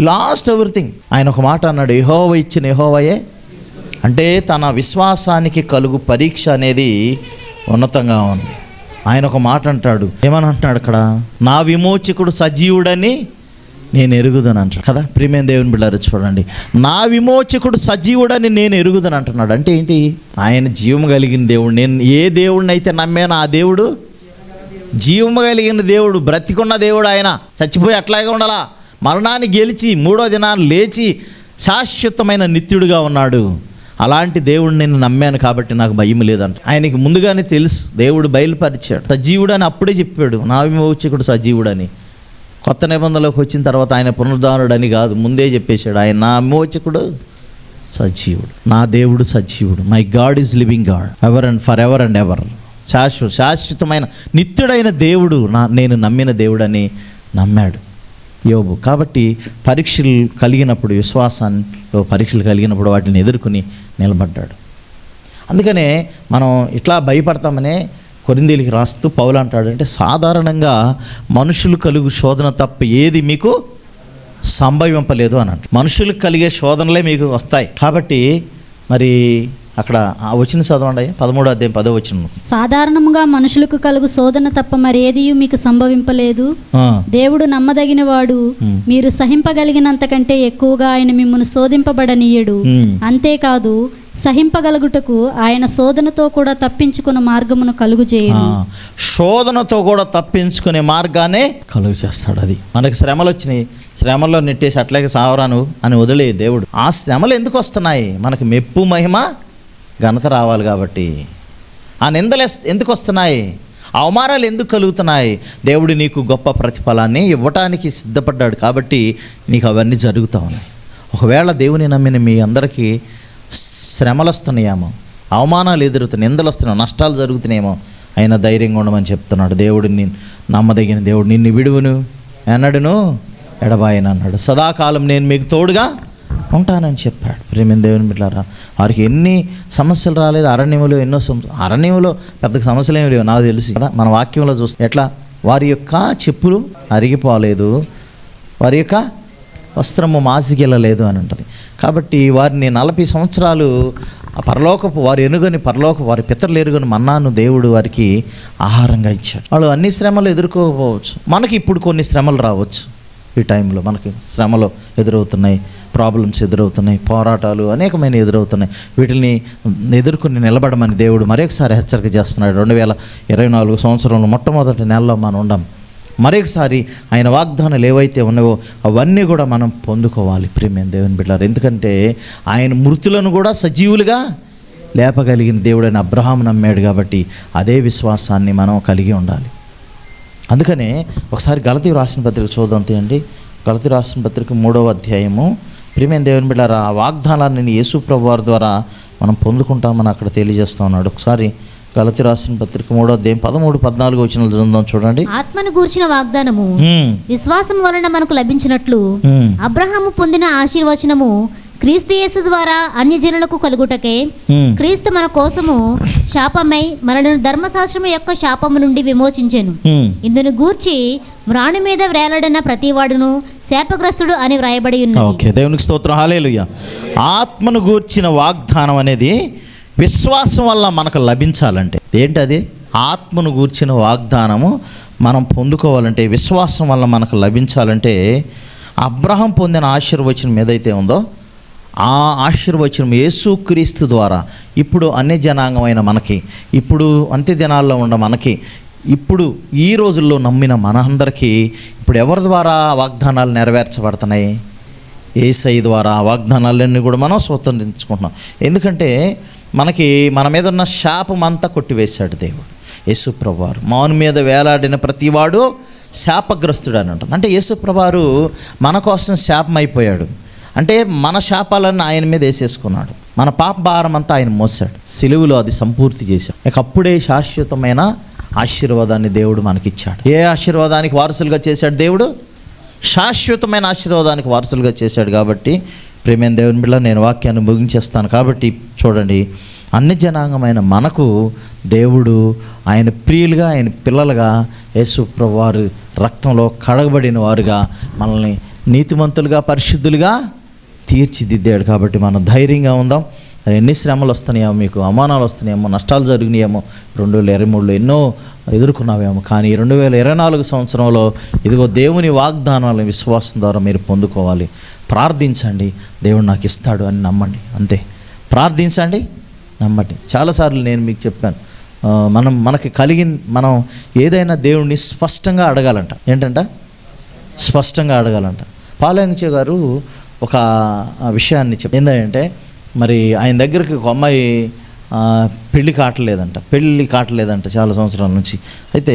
లాస్ట్ ఎవ్రీథింగ్. ఆయన ఒక మాట అన్నాడు, యెహోవా ఇచ్చిన యెహోవాయే. అంటే తన విశ్వాసానికి కలుగు పరీక్ష అనేది ఉన్నతంగా ఉంది. ఆయన ఒక మాట అంటాడు, ఏమని అంటున్నాడు అక్కడ, నా విమోచకుడు సజీవుడని నేను ఎరుగుదని అంటాడు కదా. ప్రియమైన దేవుని బిడ్డలారా, చూడండి, నా విమోచకుడు సజీవుడని నేను ఎరుగుదని అంటున్నాడు. అంటే ఏంటి? ఆయన జీవము కలిగిన దేవుడు. నేను ఏ దేవుడిని అయితే నమ్మానో ఆ దేవుడు జీవము కలిగిన దేవుడు, బ్రతికున్న దేవుడు. ఆయన చచ్చిపోయి అట్లాగే ఉండాలా, మరణాన్ని గెలిచి మూడో దినాన్ని లేచి శాశ్వతమైన నిత్యుడిగా ఉన్నాడు. అలాంటి దేవుడిని నేను నమ్మాను కాబట్టి నాకు భయం లేదంట. ఆయనకి ముందుగానే తెలుసు, దేవుడు బయలుపరిచాడు సజీవుడు అని. అప్పుడే చెప్పాడు, నా విమోచకుడు సజీవుడని. కొత్త నిబంధనలోకి వచ్చిన తర్వాత ఆయన పునరుద్ధానుడు అని కాదు, ముందే చెప్పేశాడు, ఆయన నా విమోచకుడు సజీవుడు, నా దేవుడు సజీవుడు. My God is living God ever and for ever and ever. శాశ్వతమైన నిత్యుడైన దేవుడు నేను నమ్మిన దేవుడని నమ్మాడు యోబు. కాబట్టి పరీక్షలు కలిగినప్పుడు, విశ్వాసంలో పరీక్షలు కలిగినప్పుడు వాటిని ఎదుర్కొని నిలబడ్డాడు. అందుకనే మనం ఇట్లా భయపడతామనే కొరింథీయులకు రాస్తూ పౌలు అంటాడంటే, సాధారణంగా మనుషులు కలుగు శోధన తప్ప ఏది మీకు సంభవింపలేదు అని అంట. మనుషులకు కలిగే శోధనలే మీకు వస్తాయి. కాబట్టి మరి అక్కడ వచ్చిన చదవండి, 13వ అధ్యాయం 10వ వచనం. సాధారణంగా మనుషులకు కలుగు శోధన తప్ప మరి ఏది మీకు సంభవింపలేదు. దేవుడు నమ్మదగిన వాడు, మీరు సహింపగలిగినంత కంటే ఎక్కువగా ఆయన మిమ్మల్ని శోధింపబడనీయడు. అంతేకాదు, సహింపగలుగుటకు ఆయన శోధనతో కూడా తప్పించుకునే మార్గమును కలుగు చేయడు. శోధనతో కూడా తప్పించుకునే మార్గానే కలుగు చేస్తాడు. అది మనకి శ్రమలు వచ్చినాయి, శ్రమల్లో నెట్టేసి అట్లాగే సావరాను అని వదిలే దేవుడు. ఆ శ్రమలు ఎందుకు వస్తున్నాయి? మనకి మెప్పు మహిమ ఘనత రావాలి కాబట్టి. ఆ నిందలు ఎందుకు వస్తున్నాయి? అవమానాలు ఎందుకు కలుగుతున్నాయి? దేవుడు నీకు గొప్ప ప్రతిఫలాన్ని ఇవ్వటానికి సిద్ధపడ్డాడు కాబట్టి నీకు అవన్నీ జరుగుతూ ఉన్నాయి. ఒకవేళ దేవుని నమ్మిన మీ అందరికీ శ్రమలు వస్తున్నాయేమో, అవమానాలు ఎదురుతున్నాయి, నిందలు వస్తున్నాయి, నష్టాలు జరుగుతున్నాయేమో, అయినా ధైర్యంగా ఉండమని చెప్తున్నాడు. దేవుడిని నమ్మదగిన దేవుడు, నిన్ను విడువను ఎన్నడును ఎడబాయను అన్నాడు. సదాకాలం నేను మీకు తోడుగా ఉంటానని చెప్పాడు. ప్రియమైన దేవుని బిడ్డలారా, వారికి ఎన్ని సమస్యలు రాలేదు. అరణ్యంలో ఎన్నో అరణ్యంలో పెద్ద సమస్యలు ఏమి లేవు నాకు తెలిసి కదా. మన వాక్యంలో చూస్తే ఎట్లా, వారి యొక్క చెప్పులు అరిగిపోలేదు, వారి యొక్క వస్త్రము మాసికెళ్ళలేదు అని ఉంటుంది. కాబట్టి వారిని 40 సంవత్సరాలు పరలోకపు వారు ఎనుగని వారి పితరులు ఎరుగని మన్నాను దేవుడు వారికి ఆహారంగా ఇచ్చాడు. వాళ్ళు అన్ని శ్రమలు ఎదుర్కోకపోవచ్చు. మనకి ఇప్పుడు కొన్ని శ్రమలు రావచ్చు. ఈ టైంలో మనకి శ్రమలు ఎదురవుతున్నాయి, ప్రాబ్లమ్స్ ఎదురవుతున్నాయి, పోరాటాలు అనేకమైన ఎదురవుతున్నాయి. వీటిని ఎదుర్కొని నిలబడమని దేవుడు మరొకసారి హెచ్చరిక చేస్తున్నాడు. 2024 సంవత్సరంలో మొట్టమొదటి నెలలో మనం ఉండం. మరొకసారి ఆయన వాగ్దానాలు ఏవైతే ఉన్నాయో అవన్నీ కూడా మనం పొందుకోవాలి ప్రియమైన దేవుని బిడ్డలారా. ఎందుకంటే ఆయన మృతులను కూడా సజీవులుగా లేపగలిగిన దేవుడు అని అబ్రహాము నమ్మాడు కాబట్టి అదే విశ్వాసాన్ని మనం కలిగి ఉండాలి. అందుకనే ఒకసారి గలతీ రాసిన పత్రిక చూద్దాం తీయండి. గలతీ రాసిన పత్రిక 3వ అధ్యాయము. ప్రియమైన దేవుని బిడ్డలారా, ఆ వాగ్దానాన్ని యేసు ప్రభువు వారి ద్వారా మనం పొందుకుంటామని అక్కడ తెలియజేస్తూ ఉన్నాడు. ఒకసారి గలతీ రాసిన పత్రిక 3వ అధ్యాయం 13-14 వచనాలు చదువుదాం చూడండి. ఆత్మను గూర్చిన వాగ్దానము విశ్వాసం వలన మనకు లభించినట్లు అబ్రహాము పొందిన ఆశీర్వచనము క్రీస్తు యేసు ద్వారా అన్యజనులకు కలుగుటకే క్రీస్తు మన కోసము శాపమై మనలను ధర్మశాస్త్రము యొక్క శాపము నుండి విమోచించెను. ఇందును గూర్చి మ్రాణి మీద వ్రేలాడిన ప్రతివాడును శాపగ్రస్తుడు అని వ్రాయబడి ఉన్నది. ఓకే, దేవునికి స్తోత్రం, హల్లెలూయా. ఆత్మను గూర్చిన వాగ్దానం అనేది విశ్వాసం వల్ల మనకు లభించాలంటే ఏంటది? ఆత్మను గూర్చిన వాగ్దానము మనం పొందుకోవాలంటే, విశ్వాసం వల్ల మనకు లభించాలంటే, అబ్రహాం పొందిన ఆశీర్వచనం ఏదైతే ఉందో ఆ ఆశీర్వచనం యేసుక్రీస్తు ద్వారా ఇప్పుడు అన్ని జనాంగమైన మనకి, ఇప్పుడు అంత్య దినాల్లో ఉన్న మనకి, ఇప్పుడు ఈ రోజుల్లో నమ్మిన మనందరికీ ఇప్పుడు ఎవరి ద్వారా వాగ్దానాలు నెరవేర్చబడుతున్నాయి? యేసయ్య ద్వారా వాగ్దానాలన్నీ కూడా మనం స్వతంత్రించుకుంటున్నాం. ఎందుకంటే మనకి మన మీద ఉన్న శాపం అంతా కొట్టివేశాడు దేవుడు. యేసు ప్రభువారు మౌని మీద వేలాడిన ప్రతివాడు శాపగ్రస్తుడు అని ఉంటుంది. అంటే యేసు ప్రభువారు మన కోసం శాపం అయిపోయాడు. అంటే మన శాపాలన్నీ ఆయన మీద వేసేసుకున్నాడు. మన పాప భారం అంతా ఆయన మోసాడు. సిలువలో అది సంపూర్తి చేశాడు. ఇక అప్పుడే శాశ్వతమైన ఆశీర్వాదాన్ని దేవుడు మనకిచ్చాడు. ఏ ఆశీర్వాదానికి వారసులుగా చేశాడు దేవుడు? శాశ్వతమైన ఆశీర్వాదానికి వారసులుగా చేశాడు. కాబట్టి ప్రేమైన దేవుని బిడ్డ, నేను వాక్యాన్ని ముగించేస్తాను. కాబట్టి చూడండి, అన్ని జనాంగమైన మనకు దేవుడు ఆయన ప్రియులుగా, ఆయన పిల్లలుగా, యేసు ప్రభువారు రక్తంలో కడగబడిన వారుగా, మనల్ని నీతిమంతులుగా, పరిశుద్ధులుగా తీర్చిదిద్దాడు. కాబట్టి మనం ధైర్యంగా ఉందాం. ఎన్ని శ్రమలు వస్తున్నాయేమో, మీకు అవమానాలు వస్తున్నాయేమో, నష్టాలు జరిగినాయేమో, 2023లో ఎన్నో ఎదుర్కొన్నావేమో, కానీ 2024 సంవత్సరంలో ఇదిగో దేవుని వాగ్దానాలను విశ్వాసం ద్వారా మీరు పొందుకోవాలి. ప్రార్థించండి, దేవుడు నాకు ఇస్తాడు అని నమ్మండి. అంతే, ప్రార్థించండి, నమ్మండి. చాలాసార్లు నేను మీకు చెప్పాను, మనం ఏదైనా దేవుణ్ణి స్పష్టంగా అడగాలంట. ఏంటంట? స్పష్టంగా అడగాలంట. పాలెంచే గారు ఒక విషయాన్ని ఏంటంటే, మరి ఆయన దగ్గరికి ఒక అమ్మాయి పెళ్ళి కావట్లేదంట చాలా సంవత్సరాల నుంచి. అయితే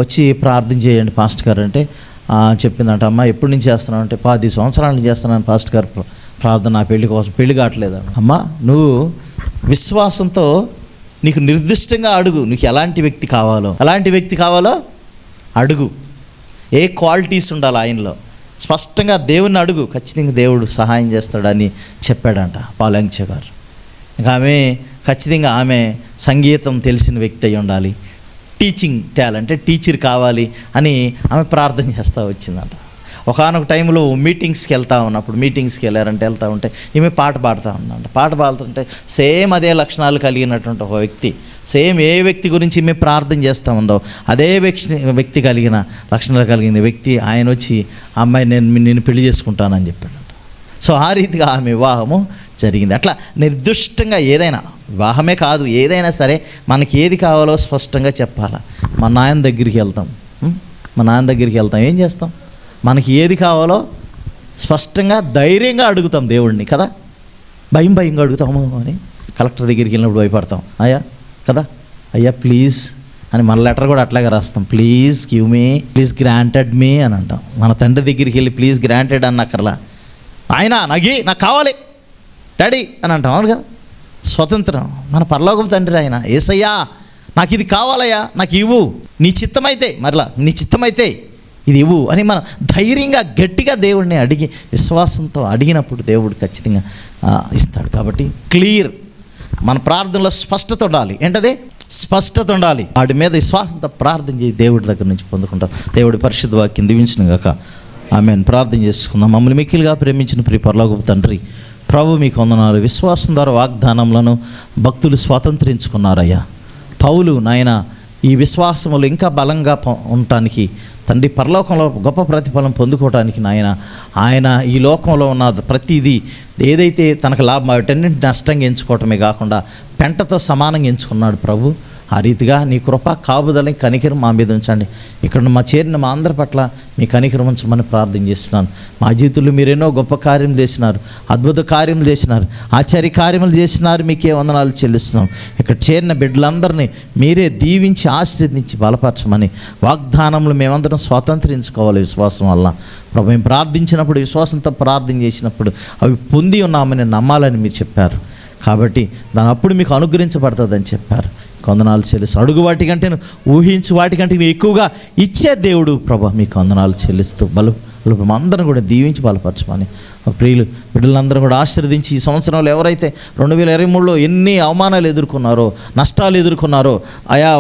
వచ్చి ప్రార్థన చేయండి పాస్టర్ గారు అంటే చెప్పిందంట. అమ్మ ఎప్పటి నుంచి చేస్తున్నావు అంటే 10 సంవత్సరాల నుంచి చేస్తున్నాను పాస్టర్ గారు ప్రార్థన, నా పెళ్లి కోసం. పెళ్లి కావట్లేదు. అమ్మ, నువ్వు విశ్వాసంతో నీకు నిర్దిష్టంగా అడుగు, నీకు ఎలాంటి వ్యక్తి కావాలో అడుగు. ఏ క్వాలిటీస్ ఉండాలి ఆయనలో, స్పష్టంగా దేవుణ్ణి అడుగు, ఖచ్చితంగా దేవుడు సహాయం చేస్తాడని చెప్పాడంట పాలంచ గారు. ఇంకా ఆమె ఖచ్చితంగా ఆమె సంగీతం తెలిసిన వ్యక్తి అయి ఉండాలి, టీచింగ్ టాలెంట్, టీచర్ కావాలి అని ఆమె ప్రార్థన చేస్తూ వచ్చిందంట. ఒకనొక టైంలో మీటింగ్స్కి వెళ్తూ ఉంటే ఈమె పాట పాడుతూ ఉందంట. పాట పాడుతుంటే సేమ్ అదే లక్షణాలు కలిగినటువంటి ఒక వ్యక్తి, సేమ్ ఏ వ్యక్తి గురించి ఈమె ప్రార్థన చేస్తూ ఉందో అదే వ్యక్తి కలిగిన లక్షణాలు కలిగిన వ్యక్తి ఆయన వచ్చి, అమ్మాయి నేను పెళ్లి చేసుకుంటానని చెప్పాడంట. సో ఆ రీతిగా ఆమె వివాహము జరిగింది. అట్లా నిర్దిష్టంగా ఏదైనా, వివాహమే కాదు, ఏదైనా సరే మనకి ఏది కావాలో స్పష్టంగా చెప్పాలా. మా నాయన దగ్గరికి వెళ్తాం, ఏం చేస్తాం? మనకి ఏది కావాలో స్పష్టంగా ధైర్యంగా అడుగుతాం దేవుడిని కదా. భయంగా అడుగుతాము అని కలెక్టర్ దగ్గరికి వెళ్ళినప్పుడు భయపడతాం. అయ్యా ప్లీజ్ అని మన లెటర్ కూడా అట్లాగే రాస్తాం. Please give me, please granted me అని అంటాం. మన తండ్రి దగ్గరికి వెళ్ళి ప్లీజ్ గ్రాంటెడ్ అన్నక్కర్లా, ఆయన నాకు కావాలి డాడీ అని అంటాం. అవును కదా, స్వతంత్రం. మన పరలోకపు తండ్రి ఆయన, యేసయ్యా నాకు ఇది కావాలయ్యా, నాకు ఇవ్వు, నీ చిత్తమైతే ఇది ఇవ్వు అని మనం ధైర్యంగా గట్టిగా దేవుడిని అడిగి విశ్వాసంతో అడిగినప్పుడు దేవుడు ఖచ్చితంగా ఇస్తాడు. కాబట్టి క్లియర్, మన ప్రార్థనలో స్పష్టత ఉండాలి. ఏంటది? స్పష్టత ఉండాలి. వాడి మీద విశ్వాసంతో ప్రార్థన చేయి, దేవుడి దగ్గర నుంచి పొందుకుంటాం. దేవుడి పరిశుద్ధ వాక్యం దీవించిన గాక. ఆమేన్. ప్రార్థన చేసుకుందాం. మమ్మల్ని మిక్కిలిగా ప్రేమించిన ప్రియ పరలోకపు తండ్రి, ప్రభు మీకు వందనాలు. విశ్వాసం ద్వారా వాగ్దానములను భక్తులు స్వాతంత్రించుకున్నారయ్యా. పౌలు నాయన ఈ విశ్వాసములు ఇంకా బలంగా ఉండటానికి తండ్రి, పరలోకంలో గొప్ప ప్రతిఫలం పొందుకోవడానికి నాయన ఆయన ఈ లోకంలో ఉన్న ప్రతిదీ ఏదైతే తనకు లాభం వాటన్నింటి నష్టంగా ఎంచుకోవటమే కాకుండా పెంటతో సమానంగా ఎంచుకున్నాడు ప్రభు. ఆ రీతిగా నీ కృప కాపుదలని కనికరం మా మీద ఉంచండి. ఇక్కడ చేరిన మా అందరి పట్ల మీ కనికరం ఉంచమని ప్రార్థన చేస్తున్నాను. మా జీవితంలో మీరు ఎన్నో గొప్ప కార్యములు చేసినారు, అద్భుత కార్యములు చేసినారు, ఆశ్చర్య కార్యములు చేసినారు. మీకే వందనాలు చెల్లిస్తున్నాం. ఇక్కడ చేరిన బిడ్డలందరినీ మీరే దీవించి ఆశీర్వదించి బలపరచమని వాగ్దానములు మేమందరం స్వాతంత్రించుకోవాలి విశ్వాసం వల్ల. ప్రభు, మేము ప్రార్థించినప్పుడు, విశ్వాసంతో ప్రార్థన చేసినప్పుడు అవి పొంది ఉన్నామని నమ్మాలని మీరు చెప్పారు. కాబట్టి దాని అప్పుడు మీకు అనుగ్రహించబడుతుందని చెప్పారు. వందనాలు చెల్లిస్తూ, అడుగు వాటికంటే ఊహించు వాటికంటే ఎక్కువగా ఇచ్చే దేవుడు ప్రభా, మీకు వందనాలు చెల్లిస్తూ అందరం కూడా దీవించి బలపరచమని ప్రియులు బిడ్డలందరూ కూడా ఆశీర్వదించి ఈ సంవత్సరంలో ఎవరైతే 2023లో ఎన్ని అవమానాలు ఎదుర్కొన్నారో, నష్టాలు ఎదుర్కొన్నారో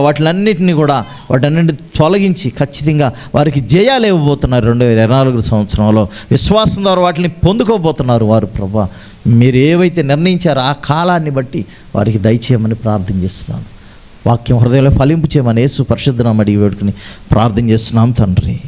వాటిలన్నింటినీ కూడా వాటన్నింటినీ తొలగించి ఖచ్చితంగా వారికి జయాలు ఇవ్వబోతున్నారు. 2024 సంవత్సరంలో విశ్వాసం ద్వారా వాటిని పొందుకోబోతున్నారు వారు ప్రభా. మీరు ఏవైతే నిర్ణయించారో ఆ కాలాన్ని బట్టి వారికి దయచేయమని ప్రార్థన చేస్తున్నాను. వాక్యం హృదయంలో ఫలింపు చేయమని యేసు పరిశుద్ధ నామమున అడిగి వేడుకుని ప్రార్థన చేస్తున్నాం తండ్రి.